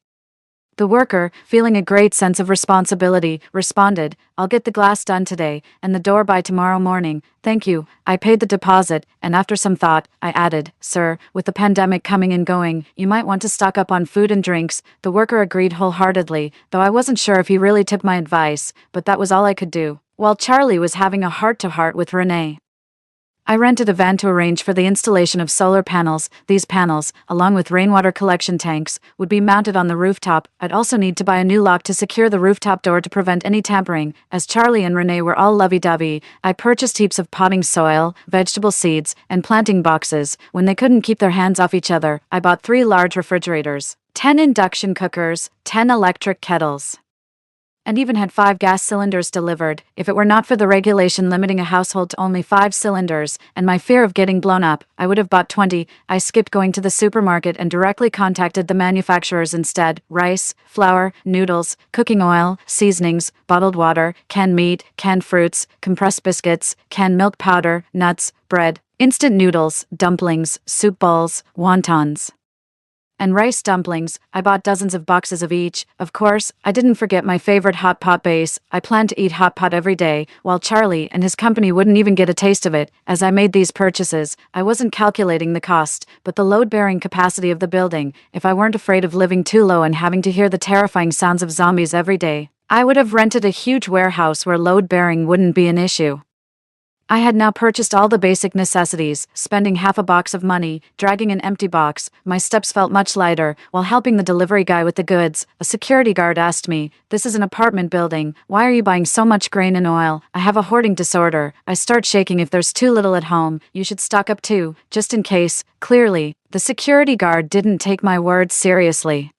Speaker 1: The worker, feeling a great sense of responsibility, responded, "I'll get the glass done today, and the door by tomorrow morning. Thank you." I paid the deposit, and after some thought, I added, "Sir, with the pandemic coming and going, you might want to stock up on food and drinks." The worker agreed wholeheartedly, though I wasn't sure if he really took my advice, but that was all I could do. While Charlie was having a heart-to-heart with Renee, I rented a van to arrange for the installation of solar panels. These panels, along with rainwater collection tanks, would be mounted on the rooftop. I'd also need to buy a new lock to secure the rooftop door to prevent any tampering. As Charlie and Renee were all lovey-dovey, I purchased heaps of potting soil, vegetable seeds, and planting boxes. When they couldn't keep their hands off each other, I bought 3 large refrigerators, 10 induction cookers, 10 electric kettles, and even had 5 gas cylinders delivered. If it were not for the regulation limiting a household to only 5 cylinders, and my fear of getting blown up, I would have bought 20. I skipped going to the supermarket and directly contacted the manufacturers instead. Rice, flour, noodles, cooking oil, seasonings, bottled water, canned meat, canned fruits, compressed biscuits, canned milk powder, nuts, bread, instant noodles, dumplings, soup bowls, wontons, and rice dumplings. I bought dozens of boxes of each. Of course, I didn't forget my favorite hot pot base. I planned to eat hot pot every day, while Charlie and his company wouldn't even get a taste of it. As I made these purchases, I wasn't calculating the cost, but the load-bearing capacity of the building. If I weren't afraid of living too low and having to hear the terrifying sounds of zombies every day, I would have rented a huge warehouse where load-bearing wouldn't be an issue. I had now purchased all the basic necessities, spending half a box of money, dragging an empty box. My steps felt much lighter. While helping the delivery guy with the goods, a security guard asked me, "This is an apartment building. Why are you buying so much grain and oil?" "I have a hoarding disorder. I start shaking if there's too little at home. You should stock up too, just in case." Clearly, the security guard didn't take my words seriously.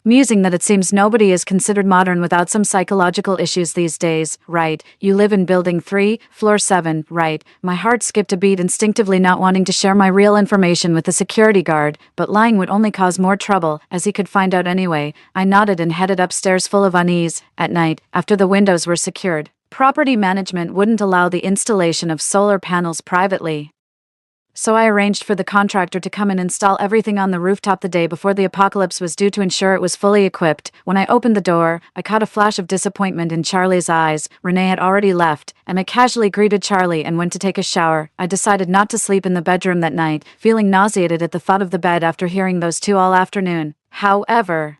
Speaker 1: Musing that it seems nobody is considered modern without some psychological issues these days, right? You live in building 3, floor 7, right? My heart skipped a beat, instinctively not wanting to share my real information with the security guard, but lying would only cause more trouble, as he could find out anyway. I nodded and headed upstairs full of unease. At night, after the windows were secured, property management wouldn't allow the installation of solar panels privately. So I arranged for the contractor to come and install everything on the rooftop the day before the apocalypse was due to ensure it was fully equipped. When I opened the door, I caught a flash of disappointment in Charlie's eyes. Renee had already left, and I casually greeted Charlie and went to take a shower. I decided not to sleep in the bedroom that night, feeling nauseated at the thought of the bed after hearing those two all afternoon. However,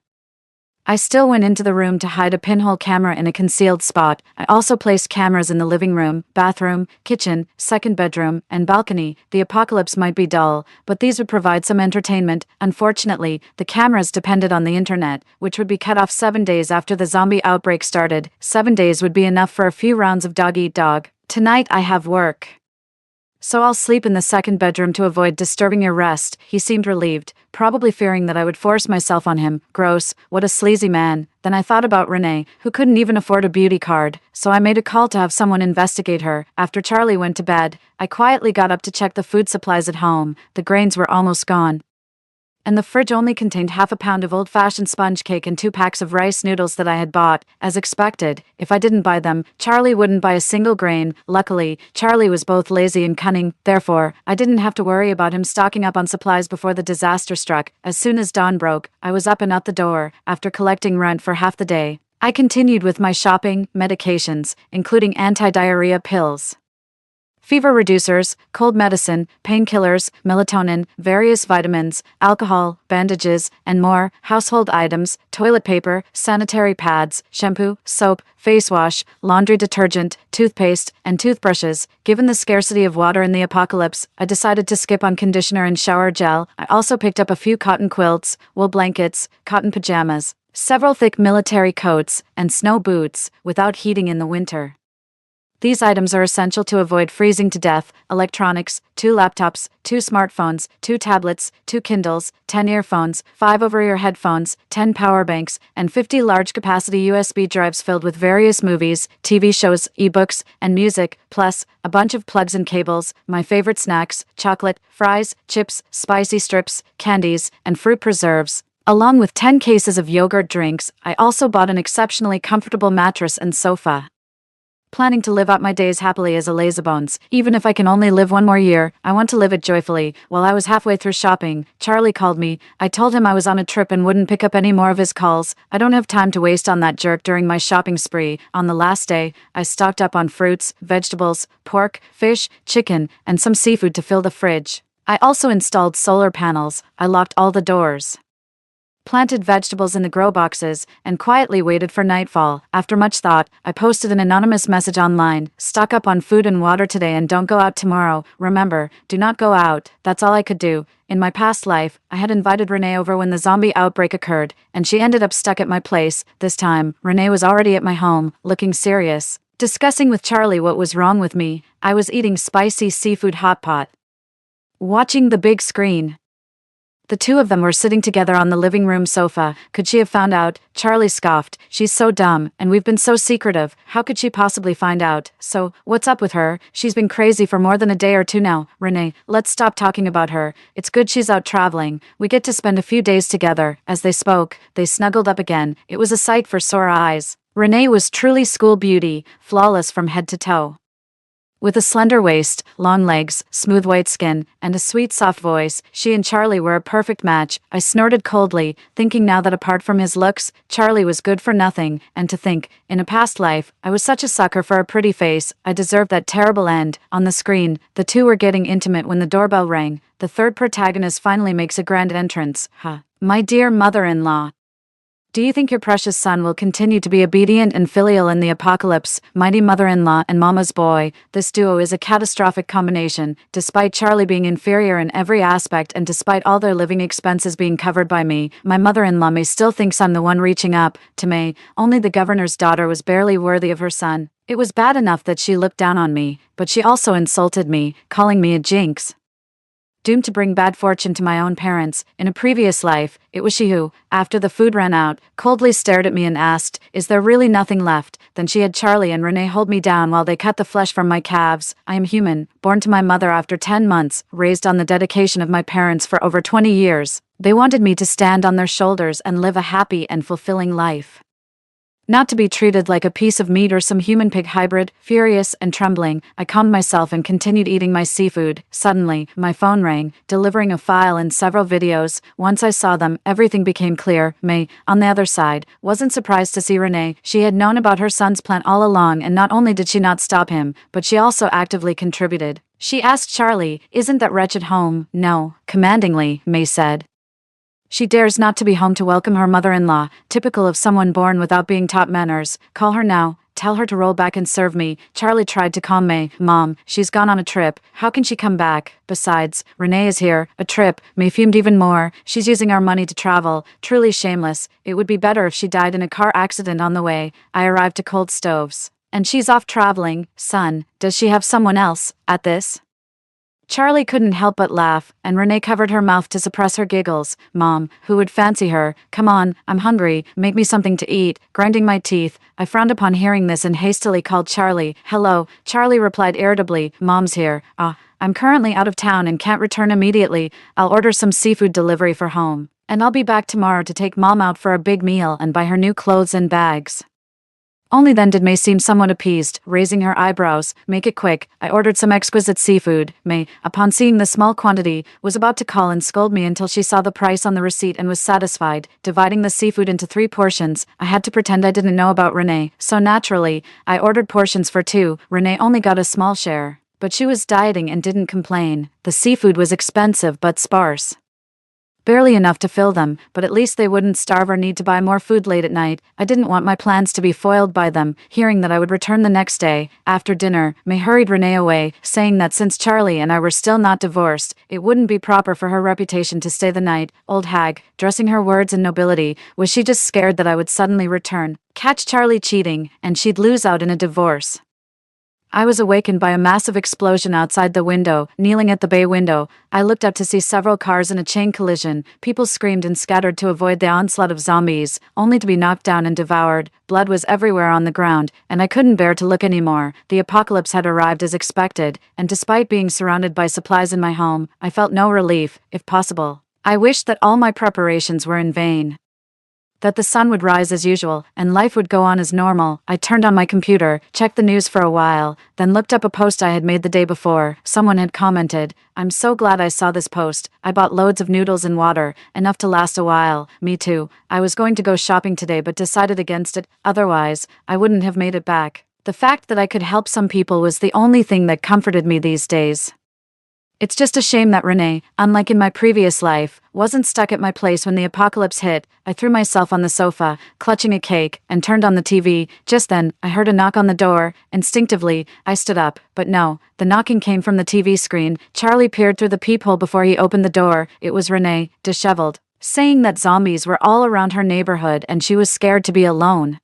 Speaker 1: I still went into the room to hide a pinhole camera in a concealed spot. I also placed cameras in the living room, bathroom, kitchen, second bedroom, and balcony. The apocalypse might be dull, but these would provide some entertainment. Unfortunately, the cameras depended on the internet, which would be cut off 7 days after the zombie outbreak started. 7 days would be enough for a few rounds of dog-eat-dog. Tonight I have work, so I'll sleep in the second bedroom to avoid disturbing your rest. He seemed relieved, probably fearing that I would force myself on him. Gross, what a sleazy man. Then I thought about Renee, who couldn't even afford a beauty card, so I made a call to have someone investigate her. After Charlie went to bed, I quietly got up to check the food supplies at home. The grains were almost gone, and the fridge only contained half a pound of old-fashioned sponge cake and 2 packs of rice noodles that I had bought. As expected, if I didn't buy them, Charlie wouldn't buy a single grain. Luckily, Charlie was both lazy and cunning, therefore, I didn't have to worry about him stocking up on supplies before the disaster struck. As soon as dawn broke, I was up and out the door. After collecting rent for half the day, I continued with my shopping, medications, including anti-diarrhea pills, fever reducers, cold medicine, painkillers, melatonin, various vitamins, alcohol, bandages, and more, household items, toilet paper, sanitary pads, shampoo, soap, face wash, laundry detergent, toothpaste, and toothbrushes. Given the scarcity of water in the apocalypse, I decided to skip on conditioner and shower gel. I also picked up a few cotton quilts, wool blankets, cotton pajamas, several thick military coats, and snow boots, without heating in the winter. These items are essential to avoid freezing to death. Electronics, 2 laptops, 2 smartphones, 2 tablets, 2 Kindles, 10 earphones, 5 over-ear headphones, 10 power banks, and 50 large-capacity USB drives filled with various movies, TV shows, ebooks, and music, plus a bunch of plugs and cables, my favorite snacks, chocolate, fries, chips, spicy strips, candies, and fruit preserves. Along with 10 cases of yogurt drinks, I also bought an exceptionally comfortable mattress and sofa. Planning to live out my days happily as a lazybones. Even if I can only live one more year, I want to live it joyfully. While I was halfway through shopping, Charlie called me. I told him I was on a trip and wouldn't pick up any more of his calls. I don't have time to waste on that jerk during my shopping spree. On the last day, I stocked up on fruits, vegetables, pork, fish, chicken, and some seafood to fill the fridge. I also installed solar panels. I locked all the doors, planted vegetables in the grow boxes, and quietly waited for nightfall. After much thought, I posted an anonymous message online: "Stock up on food and water today and don't go out tomorrow. Remember, do not go out." That's all I could do. In my past life, I had invited Renee over when the zombie outbreak occurred, and she ended up stuck at my place. This time, Renee was already at my home, looking serious, discussing with Charlie what was wrong with me. I was eating spicy seafood hot pot, watching the big screen. The two of them were sitting together on the living room sofa. Could she have found out? Charlie scoffed. She's so dumb, and we've been so secretive. How could she possibly find out? So, what's up with her? She's been crazy for more than a day or two now. Renee, let's stop talking about her. It's good she's out traveling. We get to spend a few days together. As they spoke, they snuggled up again. It was a sight for sore eyes. Renee was truly school beauty, flawless from head to toe. With a slender waist, long legs, smooth white skin, and a sweet soft voice, she and Charlie were a perfect match. I snorted coldly, thinking now that apart from his looks, Charlie was good for nothing, and to think, in a past life, I was such a sucker for a pretty face. I deserved that terrible end. On the screen, the two were getting intimate when the doorbell rang. The third protagonist finally makes a grand entrance. My dear mother-in-law. Do you think your precious son will continue to be obedient and filial in the apocalypse? Mighty mother-in-law and mama's boy, this duo is a catastrophic combination. Despite Charlie being inferior in every aspect and despite all their living expenses being covered by me, my mother-in-law May still thinks I'm the one reaching up to May. Only the governor's daughter was barely worthy of her son. It was bad enough that she looked down on me, but she also insulted me, calling me a jinx. Doomed to bring bad fortune to my own parents. In a previous life, it was she who, after the food ran out, coldly stared at me and asked, "Is there really nothing left?" Then she had Charlie and Renee hold me down while they cut the flesh from my calves. I am human, born to my mother after 10 months, raised on the dedication of my parents for over 20 years. They wanted me to stand on their shoulders and live a happy and fulfilling life. Not to be treated like a piece of meat or some human-pig hybrid. Furious and trembling, I calmed myself and continued eating my seafood. Suddenly, my phone rang, delivering a file and several videos. Once I saw them, everything became clear. May, on the other side, wasn't surprised to see Renee. She had known about her son's plan all along, and not only did she not stop him, but she also actively contributed. She asked Charlie, "Isn't that wretched home?" "No," commandingly, May said. She dares not to be home to welcome her mother-in-law, typical of someone born without being taught manners. Call her now. Tell her to roll back and serve me. Charlie tried to calm May. "Mom, she's gone on a trip. How can she come back? Besides, Renee is here. A trip." May fumed even more. "She's using our money to travel. Truly shameless. It would be better if she died in a car accident on the way." I arrived to Cold Stoves. "And she's off traveling. Son, does she have someone else?" At this, Charlie couldn't help but laugh, and Renee covered her mouth to suppress her giggles. "Mom, who would fancy her? Come on, I'm hungry, make me something to eat." Grinding my teeth, I frowned upon hearing this and hastily called Charlie. "Hello," Charlie replied irritably. "Mom's here." I'm currently out of town and can't return immediately. I'll order some seafood delivery for home. And I'll be back tomorrow to take Mom out for a big meal and buy her new clothes and bags." Only then did May seem somewhat appeased, raising her eyebrows. "Make it quick." I ordered some exquisite seafood. May, upon seeing the small quantity, was about to call and scold me until she saw the price on the receipt and was satisfied. Dividing the seafood into 3 portions, I had to pretend I didn't know about Renee, so naturally, I ordered portions for 2. Renee only got a small share, but she was dieting and didn't complain. The seafood was expensive but sparse. Barely enough to fill them, but at least they wouldn't starve or need to buy more food late at night. I didn't want my plans to be foiled by them. Hearing that I would return the next day, after dinner, May hurried Renee away, saying that since Charlie and I were still not divorced, it wouldn't be proper for her reputation to stay the night. Old hag, dressing her words in nobility, was she just scared that I would suddenly return, catch Charlie cheating, and she'd lose out in a divorce? I was awakened by a massive explosion outside the window. Kneeling at the bay window, I looked up to see several cars in a chain collision. People screamed and scattered to avoid the onslaught of zombies, only to be knocked down and devoured. Blood was everywhere on the ground, and I couldn't bear to look anymore. The apocalypse had arrived as expected, and despite being surrounded by supplies in my home, I felt no relief, if possible. I wished that all my preparations were in vain, that the sun would rise as usual, and life would go on as normal. I turned on my computer, checked the news for a while, then looked up a post I had made the day before. Someone had commented, "I'm so glad I saw this post. I bought loads of noodles and water, enough to last a while." Me too. I was going to go shopping today but decided against it, otherwise, I wouldn't have made it back. The fact that I could help some people was the only thing that comforted me these days. It's just a shame that Renee, unlike in my previous life, wasn't stuck at my place when the apocalypse hit. I threw myself on the sofa, clutching a cake, and turned on the TV. Just then, I heard a knock on the door. Instinctively, I stood up, but no, the knocking came from the TV screen. Charlie peered through the peephole before he opened the door. It was Renee, disheveled, saying that zombies were all around her neighborhood and she was scared to be alone.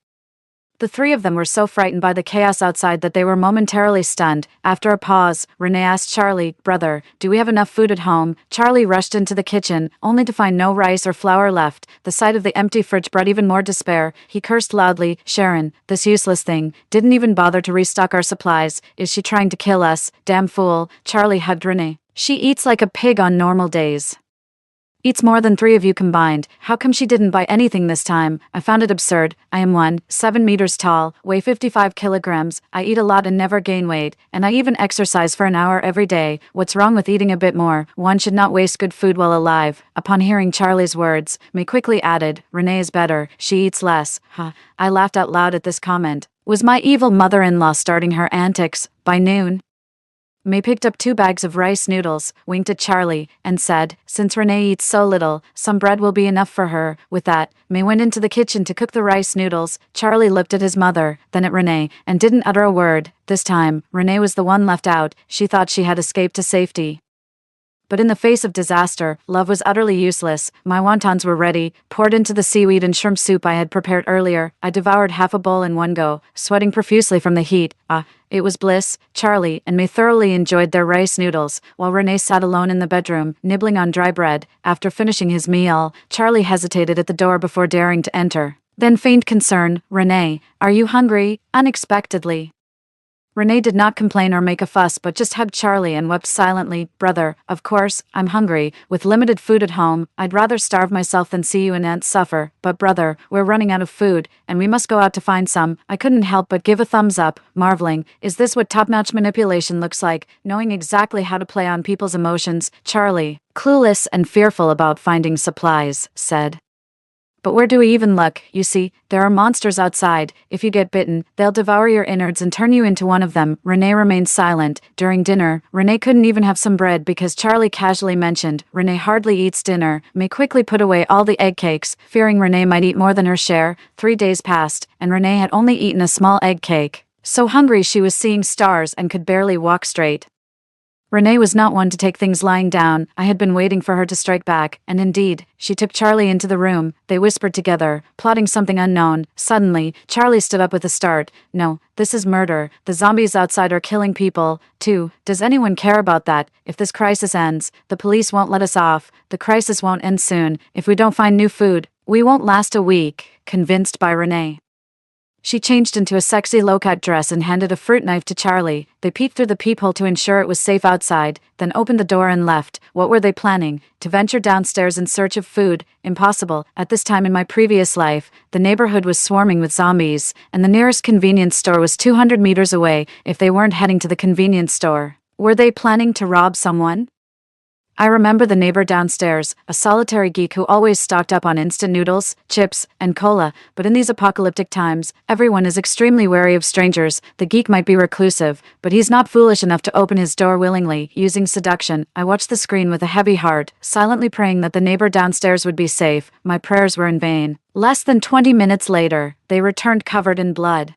Speaker 1: The 3 of them were so frightened by the chaos outside that they were momentarily stunned. After a pause, Renee asked Charlie, "Brother, do we have enough food at home?" Charlie rushed into the kitchen, only to find no rice or flour left. The sight of the empty fridge brought even more despair. He cursed loudly. "Sharon, this useless thing, didn't even bother to restock our supplies. Is she trying to kill us? Damn fool." Charlie hugged Renee. "She eats like a pig on normal days. Eats more than 3 of you combined. How come she didn't buy anything this time?" I found it absurd. I am 1.7 meters tall, weigh 55 kilograms, I eat a lot and never gain weight, and I even exercise for an hour every day. What's wrong with eating a bit more? One should not waste good food while alive. Upon hearing Charlie's words, May quickly added, "Renee is better, she eats less." I laughed out loud at this comment. Was my evil mother-in-law starting her antics? By noon, May picked up 2 bags of rice noodles, winked at Charlie, and said, "Since Renee eats so little, some bread will be enough for her." With that, May went into the kitchen to cook the rice noodles. Charlie looked at his mother, then at Renee, and didn't utter a word. This time, Renee was the one left out. She thought she had escaped to safety. But in the face of disaster, love was utterly useless. My wontons were ready, poured into the seaweed and shrimp soup I had prepared earlier. I devoured half a bowl in one go, sweating profusely from the heat. It was bliss. Charlie and May thoroughly enjoyed their rice noodles, while Renee sat alone in the bedroom, nibbling on dry bread. After finishing his meal, Charlie hesitated at the door before daring to enter. Then feigned concern. "Renee, are you hungry?" unexpectedly. Renee did not complain or make a fuss but just hugged Charlie and wept silently. "Brother, of course, I'm hungry. With limited food at home, I'd rather starve myself than see you and Aunt suffer. But brother, we're running out of food, and we must go out to find some." I couldn't help but give a thumbs up, marveling, is this what top-notch manipulation looks like, knowing exactly how to play on people's emotions? Charlie, clueless and fearful about finding supplies, said, "But where do we even look? You see, there are monsters outside. If you get bitten, they'll devour your innards and turn you into one of them." Renee remained silent. During dinner, Renee couldn't even have some bread because Charlie casually mentioned, "Renee hardly eats dinner." May quickly put away all the egg cakes, fearing Renee might eat more than her share. 3 days passed, and Renee had only eaten a small egg cake. So hungry she was seeing stars and could barely walk straight. Renee was not one to take things lying down. I had been waiting for her to strike back, and indeed, she took Charlie into the room. They whispered together, plotting something unknown. Suddenly, Charlie stood up with a start. "No, this is murder. The zombies outside are killing people, too. Does anyone care about that? If this crisis ends, the police won't let us off. The crisis won't end soon. If we don't find new food, we won't last a week." Convinced by Renee, she changed into a sexy low-cut dress and handed a fruit knife to Charlie. They peeped through the peephole to ensure it was safe outside, then opened the door and left. What were they planning? To venture downstairs in search of food? Impossible. At this time in my previous life, the neighborhood was swarming with zombies, and the nearest convenience store was 200 meters away. If they weren't heading to the convenience store, were they planning to rob someone? I remember the neighbor downstairs, a solitary geek who always stocked up on instant noodles, chips, and cola, but in these apocalyptic times, everyone is extremely wary of strangers. The geek might be reclusive, but he's not foolish enough to open his door willingly. Using seduction, I watched the screen with a heavy heart, silently praying that the neighbor downstairs would be safe. My prayers were in vain. Less than 20 minutes later, they returned covered in blood.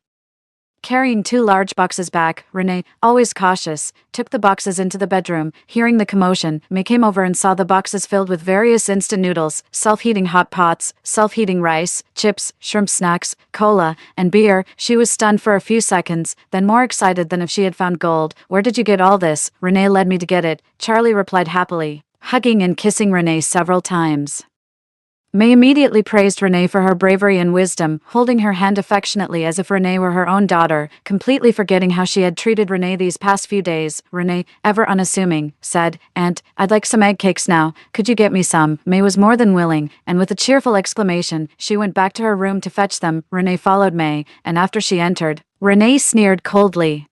Speaker 1: Carrying 2 large boxes back, Renee, always cautious, took the boxes into the bedroom. Hearing the commotion, May came over and saw the boxes filled with various instant noodles, self-heating hot pots, self-heating rice, chips, shrimp snacks, cola, and beer. She was stunned for a few seconds, then more excited than if she had found gold. "Where did you get all this?" "Renee led me to get it," Charlie replied happily, hugging and kissing Renee several times. May immediately praised Renee for her bravery and wisdom, holding her hand affectionately as if Renee were her own daughter, completely forgetting how she had treated Renee these past few days. Renee, ever unassuming, said, "Aunt, I'd like some egg cakes now. Could you get me some?" May was more than willing, and with a cheerful exclamation, she went back to her room to fetch them. Renee followed May, and after she entered, Renee sneered coldly.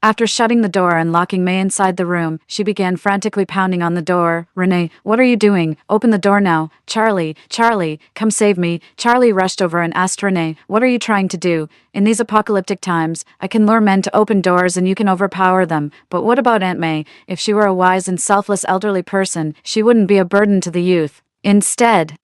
Speaker 1: After shutting the door and locking May inside the room, she began frantically pounding on the door. "Renee, what are you doing? Open the door now. Charlie, come save me." Charlie rushed over and asked Renee, "What are you trying to do? In these apocalyptic times, I can lure men to open doors and you can overpower them. But what about Aunt May? If she were a wise and selfless elderly person, she wouldn't be a burden to the youth. Instead,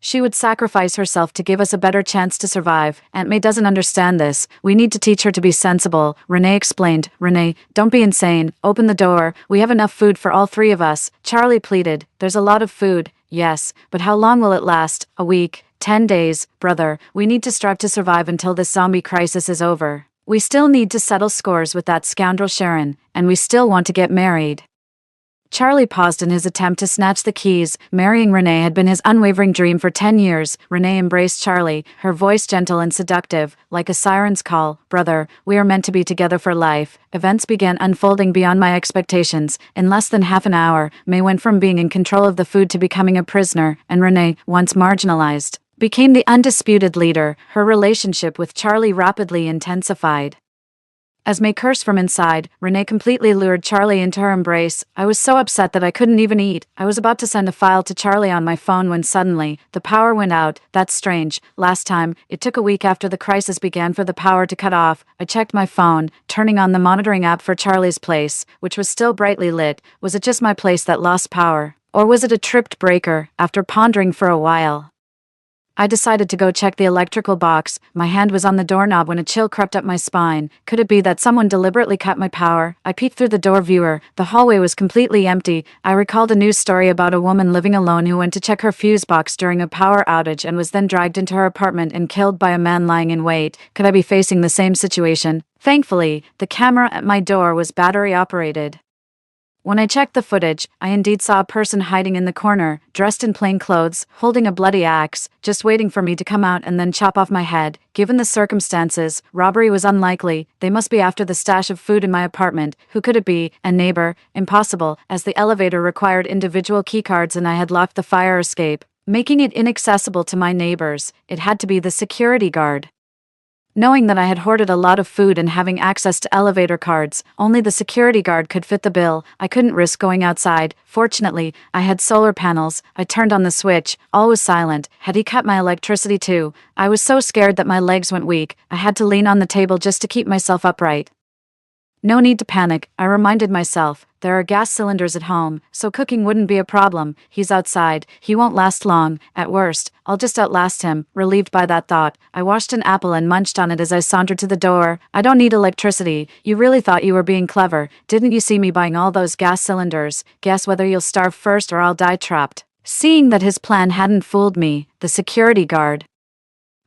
Speaker 1: she would sacrifice herself to give us a better chance to survive. Aunt May doesn't understand this. We need to teach her to be sensible." Renee explained. "Renee, don't be insane. Open the door. We have enough food for all 3 of us." Charlie pleaded. "There's a lot of food." "Yes, but how long will it last? A week? 10 days? Brother, we need to strive to survive until this zombie crisis is over. We still need to settle scores with that scoundrel Sharon, and we still want to get married." Charlie paused in his attempt to snatch the keys. Marrying Renee had been his unwavering dream for 10 years. Renee embraced Charlie, her voice gentle and seductive, like a siren's call. "Brother, we are meant to be together for life." Events began unfolding beyond my expectations. In less than half an hour, May went from being in control of the food to becoming a prisoner, and Renee, once marginalized, became the undisputed leader. Her relationship with Charlie rapidly intensified. As May cursed from inside, Renee completely lured Charlie into her embrace. I was so upset that I couldn't even eat. I was about to send a file to Charlie on my phone when suddenly, the power went out. That's strange. Last time, it took a week after the crisis began for the power to cut off. I checked my phone, turning on the monitoring app for Charlie's place, which was still brightly lit. Was it just my place that lost power? Or was it a tripped breaker? After pondering for a while, I decided to go check the electrical box. My hand was on the doorknob when a chill crept up my spine. Could it be that someone deliberately cut my power? I peeked through the door viewer. The hallway was completely empty. I recalled a news story about a woman living alone who went to check her fuse box during a power outage and was then dragged into her apartment and killed by a man lying in wait. Could I be facing the same situation? Thankfully, the camera at my door was battery operated. When I checked the footage, I indeed saw a person hiding in the corner, dressed in plain clothes, holding a bloody axe, just waiting for me to come out and then chop off my head. Given the circumstances, robbery was unlikely. They must be after the stash of food in my apartment. Who could it be? A neighbor? Impossible, as the elevator required individual keycards and I had locked the fire escape, making it inaccessible to my neighbors. It had to be the security guard. Knowing that I had hoarded a lot of food and having access to elevator cards, only the security guard could fit the bill. I couldn't risk going outside. Fortunately, I had solar panels. I turned on the switch. All was silent. Had he cut my electricity too? I was so scared that my legs went weak. I had to lean on the table just to keep myself upright. No need to panic, I reminded myself. There are gas cylinders at home, so cooking wouldn't be a problem. He's outside. He won't last long. At worst, I'll just outlast him. Relieved by that thought, I washed an apple and munched on it as I sauntered to the door. I don't need electricity. You really thought you were being clever. Didn't you see me buying all those gas cylinders? Guess whether you'll starve first or I'll die trapped. Seeing that his plan hadn't fooled me, the security guard,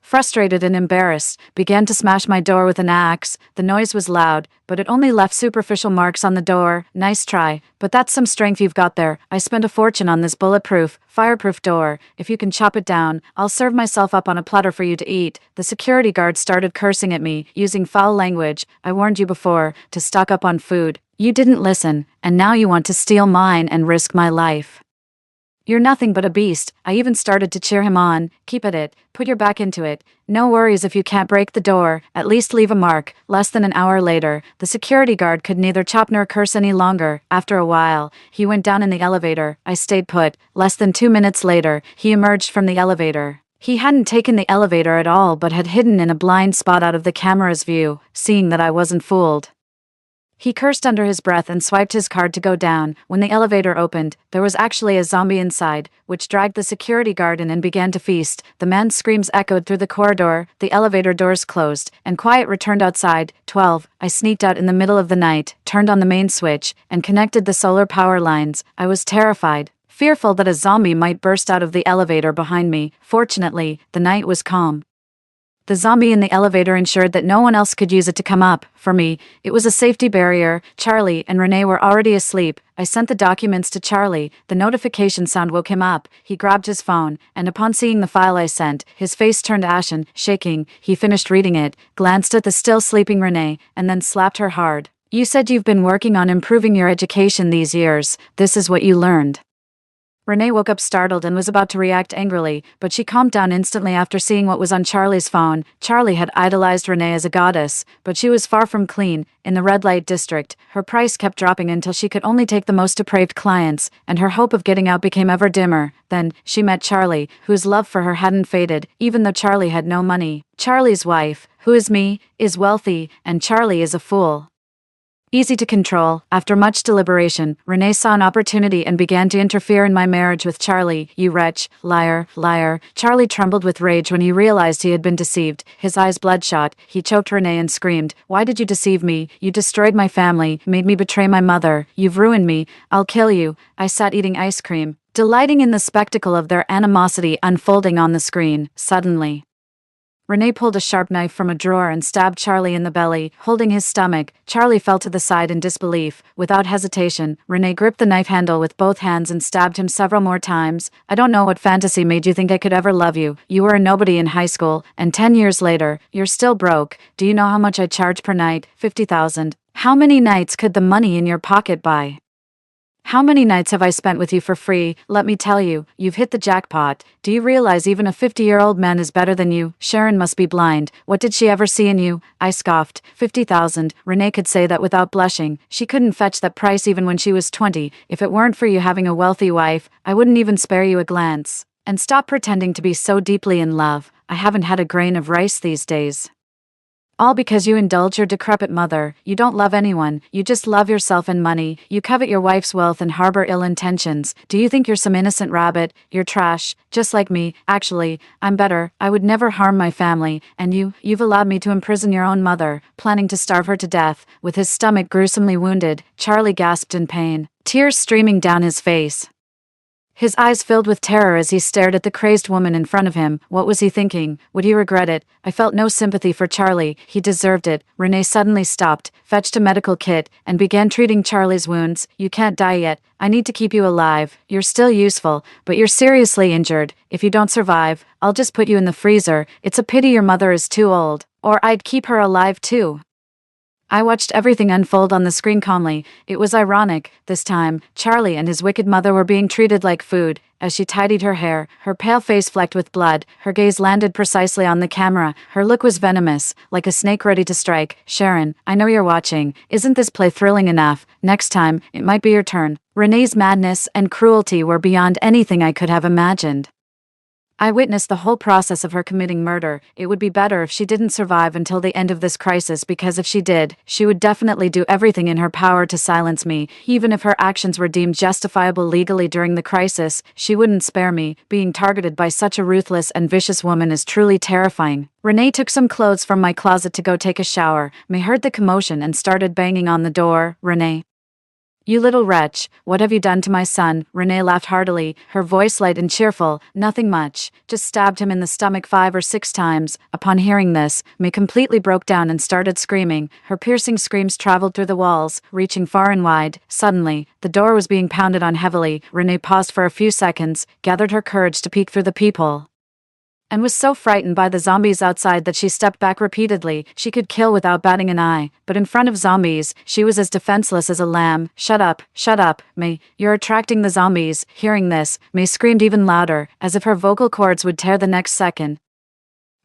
Speaker 1: frustrated and embarrassed, began to smash my door with an axe. The noise was loud, but it only left superficial marks on the door. Nice try, but that's some strength you've got there. I spent a fortune on this bulletproof, fireproof door. If you can chop it down, I'll serve myself up on a platter for you to eat. The security guard started cursing at me, using foul language. I warned you before, to stock up on food. You didn't listen, and now you want to steal mine and risk my life. You're nothing but a beast. I even started to cheer him on. Keep at it. Put your back into it. No worries if you can't break the door. At least leave a mark. Less than an hour later, the security guard could neither chop nor curse any longer. After a while, he went down in the elevator. I stayed put. Less than 2 minutes later, he emerged from the elevator. He hadn't taken the elevator at all but had hidden in a blind spot out of the camera's view, seeing that I wasn't fooled. He cursed under his breath and swiped his card to go down. When the elevator opened, there was actually a zombie inside, which dragged the security guard in and began to feast. The man's screams echoed through the corridor, the elevator doors closed, and quiet returned outside. 12. I sneaked out in the middle of the night, turned on the main switch, and connected the solar power lines. I was terrified, fearful that a zombie might burst out of the elevator behind me. Fortunately, the night was calm. The zombie in the elevator ensured that no one else could use it to come up. For me, it was a safety barrier. Charlie and Renee were already asleep. I sent the documents to Charlie. The notification sound woke him up. He grabbed his phone, and upon seeing the file I sent, his face turned ashen, shaking. He finished reading it, glanced at the still sleeping Renee, and then slapped her hard. You said you've been working on improving your education these years. This is what you learned. Renee woke up startled and was about to react angrily, but she calmed down instantly after seeing what was on Charlie's phone. Charlie had idolized Renee as a goddess, but she was far from clean. In the red light district, her price kept dropping until she could only take the most depraved clients, and her hope of getting out became ever dimmer. Then, she met Charlie, whose love for her hadn't faded, even though Charlie had no money. Charlie's wife, who is me, is wealthy, and Charlie is a fool. Easy to control. After much deliberation, Renee saw an opportunity and began to interfere in my marriage with Charlie. You wretch, liar, liar. Charlie trembled with rage when he realized he had been deceived. His eyes bloodshot. He choked Renee and screamed, "Why did you deceive me? You destroyed my family, made me betray my mother. You've ruined me. I'll kill you." I sat eating ice cream, delighting in the spectacle of their animosity unfolding on the screen. Suddenly, Renee pulled a sharp knife from a drawer and stabbed Charlie in the belly, holding his stomach. Charlie fell to the side in disbelief. Without hesitation, Renee gripped the knife handle with both hands and stabbed him several more times. I don't know what fantasy made you think I could ever love you. You were a nobody in high school, and 10 years later, you're still broke. Do you know how much I charge per night? 50,000. How many nights could the money in your pocket buy? How many nights have I spent with you for free? Let me tell you, you've hit the jackpot. Do you realize even a 50-year-old man is better than you? Sharon must be blind. What did she ever see in you? I scoffed. 50,000. Renee could say that without blushing. She couldn't fetch that price even when she was 20. If it weren't for you having a wealthy wife, I wouldn't even spare you a glance. And stop pretending to be so deeply in love. I haven't had a grain of rice these days. All because you indulge your decrepit mother. You don't love anyone, you just love yourself and money. You covet your wife's wealth and harbor ill intentions. Do you think you're some innocent rabbit? You're trash, just like me. Actually, I'm better. I would never harm my family. And you've allowed me to imprison your own mother, planning to starve her to death. With his stomach gruesomely wounded, Charlie gasped in pain, tears streaming down his face. His eyes filled with terror as he stared at the crazed woman in front of him. What was he thinking? Would he regret it? I felt no sympathy for Charlie. He deserved it. Renee suddenly stopped, fetched a medical kit, and began treating Charlie's wounds. You can't die yet. I need to keep you alive. You're still useful, but you're seriously injured. If you don't survive, I'll just put you in the freezer. It's a pity your mother is too old. Or I'd keep her alive too. I watched everything unfold on the screen calmly. It was ironic. This time, Charlie and his wicked mother were being treated like food. As she tidied her hair, her pale face flecked with blood, her gaze landed precisely on the camera. Her look was venomous, like a snake ready to strike. Sharon, I know you're watching. Isn't this play thrilling enough? Next time, it might be your turn. Renee's madness and cruelty were beyond anything I could have imagined. I witnessed the whole process of her committing murder. It would be better if she didn't survive until the end of this crisis, because if she did, she would definitely do everything in her power to silence me. Even if her actions were deemed justifiable legally during the crisis, she wouldn't spare me. Being targeted by such a ruthless and vicious woman is truly terrifying. Renee took some clothes from my closet to go take a shower. May heard the commotion and started banging on the door. Renee. You little wretch, what have you done to my son? Renee laughed heartily, her voice light and cheerful. Nothing much, just stabbed him in the stomach 5 or 6 times. Upon hearing this, May completely broke down and started screaming. Her piercing screams traveled through the walls, reaching far and wide. Suddenly, the door was being pounded on heavily. Renee paused for a few seconds, gathered her courage to peek through the peephole, and was so frightened by the zombies outside that she stepped back repeatedly. She could kill without batting an eye, but in front of zombies, she was as defenseless as a lamb. Shut up, May. You're attracting the zombies. Hearing this, May screamed even louder, as if her vocal cords would tear the next second.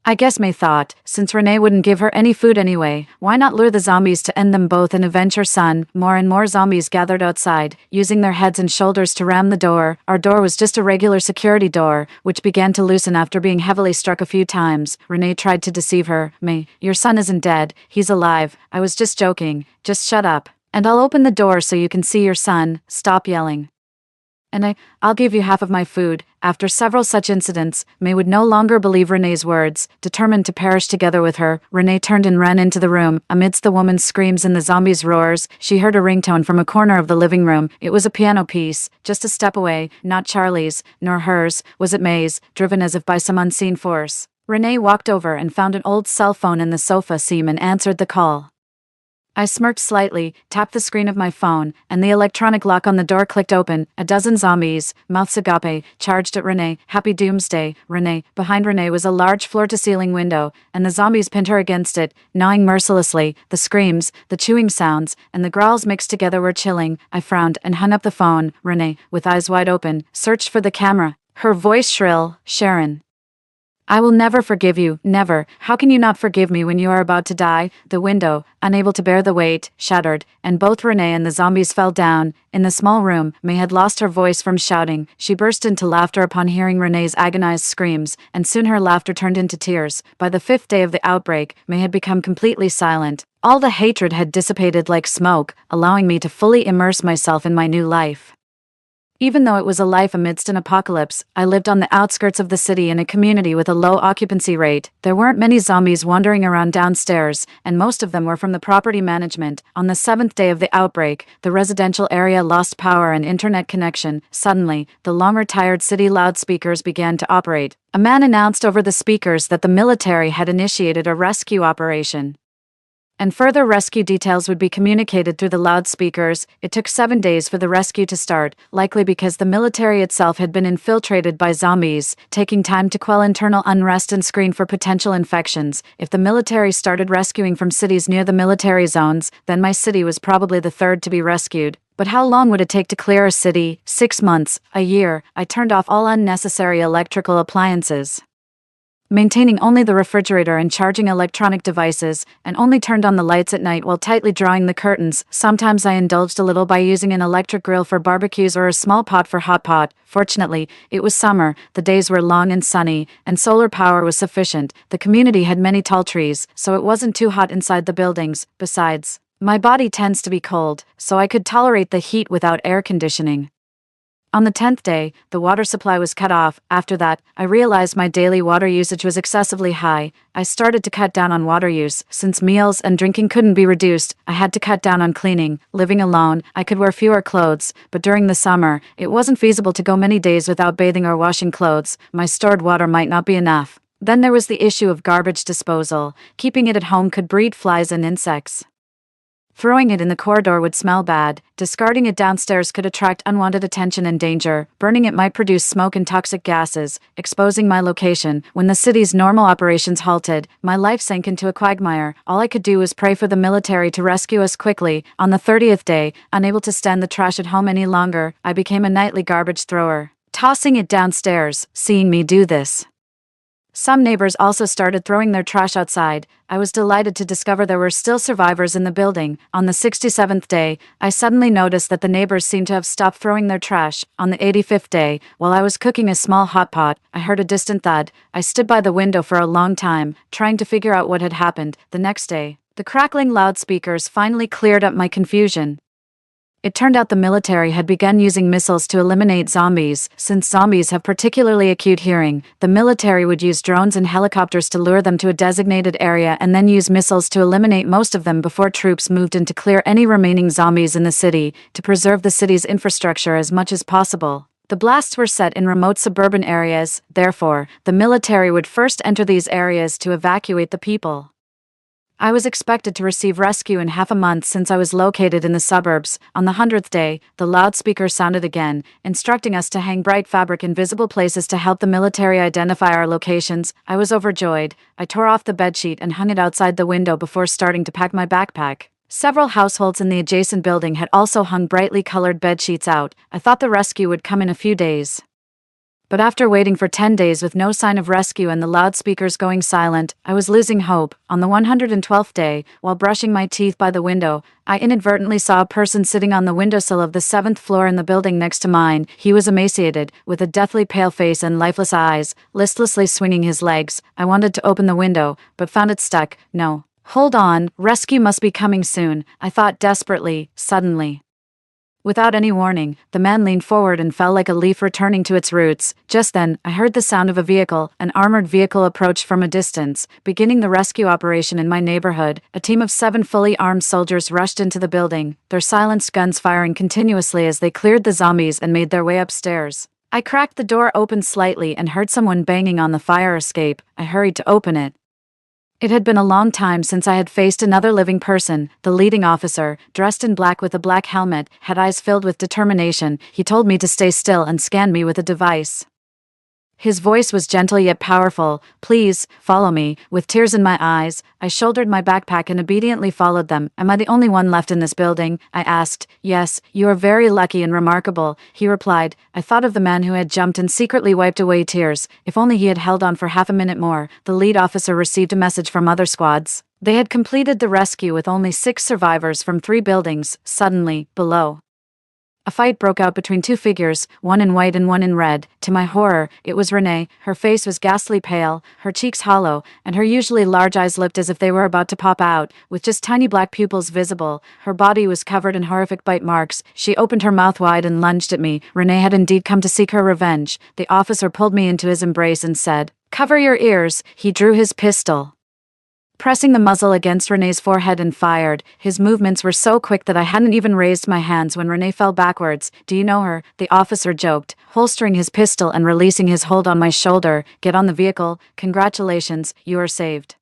Speaker 1: I guess May thought, since Renee wouldn't give her any food anyway, why not lure the zombies to end them both and avenge her son? More and more zombies gathered outside, using their heads and shoulders to ram the door. Our door was just a regular security door, which began to loosen after being heavily struck a few times. Renee tried to deceive her. May, your son isn't dead. He's alive. I was just joking. Just shut up. And I'll open the door so you can see your son. Stop yelling. And I'll give you half of my food. After several such incidents, May would no longer believe Renee's words. Determined to perish together with her, Renee turned and ran into the room. Amidst the woman's screams and the zombies' roars, she heard a ringtone from a corner of the living room. It was a piano piece, just a step away, not Charlie's, nor hers. Was it May's, driven as if by some unseen force? Renee walked over and found an old cell phone in the sofa seam and answered the call. I smirked slightly, tapped the screen of my phone, and the electronic lock on the door clicked open. A dozen zombies, mouths agape, charged at Renee. Happy doomsday, Renee. Behind Renee was a large floor-to-ceiling window, and the zombies pinned her against it, gnawing mercilessly. The screams, the chewing sounds, and the growls mixed together were chilling. I frowned and hung up the phone. Renee, with eyes wide open, searched for the camera. Her voice shrill. Sharon. I will never forgive you, never. How can you not forgive me when you are about to die? The window, unable to bear the weight, shattered, and both Renee and the zombies fell down. In the small room, May had lost her voice from shouting. She burst into laughter upon hearing Renee's agonized screams, and soon her laughter turned into tears. By the 5th day of the outbreak, May had become completely silent. All the hatred had dissipated like smoke, allowing me to fully immerse myself in my new life. Even though it was a life amidst an apocalypse, I lived on the outskirts of the city in a community with a low occupancy rate. There weren't many zombies wandering around downstairs, and most of them were from the property management. On the 7th day of the outbreak, the residential area lost power and internet connection. Suddenly, the long-retired city loudspeakers began to operate. A man announced over the speakers that the military had initiated a rescue operation, and further rescue details would be communicated through the loudspeakers. It took 7 days for the rescue to start, likely because the military itself had been infiltrated by zombies, taking time to quell internal unrest and screen for potential infections. If the military started rescuing from cities near the military zones, then my city was probably the third to be rescued. But how long would it take to clear a city? 6 months, a year. I turned off all unnecessary electrical appliances, maintaining only the refrigerator and charging electronic devices, and only turned on the lights at night while tightly drawing the curtains. Sometimes I indulged a little by using an electric grill for barbecues or a small pot for hot pot. Fortunately, it was summer, the days were long and sunny, and solar power was sufficient. The community had many tall trees, so it wasn't too hot inside the buildings. Besides, my body tends to be cold, so I could tolerate the heat without air conditioning. On the 10th day, the water supply was cut off. After that, I realized my daily water usage was excessively high. I started to cut down on water use. Since meals and drinking couldn't be reduced, I had to cut down on cleaning. Living alone, I could wear fewer clothes, but during the summer, it wasn't feasible to go many days without bathing or washing clothes. My stored water might not be enough. Then there was the issue of garbage disposal. Keeping it at home could breed flies and insects. Throwing it in the corridor would smell bad. Discarding it downstairs could attract unwanted attention and danger. Burning it might produce smoke and toxic gases, exposing my location. When the city's normal operations halted, my life sank into a quagmire. All I could do was pray for the military to rescue us quickly. On the 30th day, unable to stand the trash at home any longer, I became a nightly garbage thrower, tossing it downstairs. Seeing me do this, some neighbors also started throwing their trash outside. I was delighted to discover there were still survivors in the building. On the 67th day, I suddenly noticed that the neighbors seemed to have stopped throwing their trash. On the 85th day, while I was cooking a small hot pot, I heard a distant thud. I stood by the window for a long time, trying to figure out what had happened. The next day, the crackling loudspeakers finally cleared up my confusion. It turned out the military had begun using missiles to eliminate zombies. Since zombies have particularly acute hearing, the military would use drones and helicopters to lure them to a designated area and then use missiles to eliminate most of them before troops moved in to clear any remaining zombies in the city, to preserve the city's infrastructure as much as possible. The blasts were set in remote suburban areas, therefore, the military would first enter these areas to evacuate the people. I was expected to receive rescue in half a month since I was located in the suburbs. On the 100th day, the loudspeaker sounded again, instructing us to hang bright fabric in visible places to help the military identify our locations. I was overjoyed. I tore off the bedsheet and hung it outside the window before starting to pack my backpack. Several households in the adjacent building had also hung brightly colored bedsheets out. I thought the rescue would come in a few days. But after waiting for 10 days with no sign of rescue and the loudspeakers going silent, I was losing hope. On the 112th day, while brushing my teeth by the window, I inadvertently saw a person sitting on the windowsill of the 7th floor in the building next to mine. He was emaciated, with a deathly pale face and lifeless eyes, listlessly swinging his legs. I wanted to open the window, but found it stuck. No. Hold on, rescue must be coming soon, I thought desperately. Suddenly, without any warning, the man leaned forward and fell like a leaf returning to its roots. Just then, I heard the sound of a vehicle. An armored vehicle approached from a distance, beginning the rescue operation in my neighborhood. A team of 7 fully armed soldiers rushed into the building, their silenced guns firing continuously as they cleared the zombies and made their way upstairs. I cracked the door open slightly and heard someone banging on the fire escape. I hurried to open it. It had been a long time since I had faced another living person. The leading officer, dressed in black with a black helmet, had eyes filled with determination. He told me to stay still and scanned me with a device. His voice was gentle yet powerful. Please, follow me. With tears in my eyes, I shouldered my backpack and obediently followed them. Am I the only one left in this building? I asked. Yes, you are very lucky and remarkable, he replied. I thought of the man who had jumped and secretly wiped away tears. If only he had held on for half a minute more. The lead officer received a message from other squads. They had completed the rescue with only 6 survivors from 3 buildings. Suddenly, below, a fight broke out between 2 figures, one in white and one in red. To my horror, it was Renee. Her face was ghastly pale, her cheeks hollow, and her usually large eyes looked as if they were about to pop out, with just tiny black pupils visible. Her body was covered in horrific bite marks. She opened her mouth wide and lunged at me. Renee had indeed come to seek her revenge. The officer pulled me into his embrace and said, "Cover your ears." He drew his pistol, pressing the muzzle against Renee's forehead, and fired. His movements were so quick that I hadn't even raised my hands when Renee fell backwards. Do you know her? The officer joked, holstering his pistol and releasing his hold on my shoulder. Get on the vehicle. Congratulations, you are saved.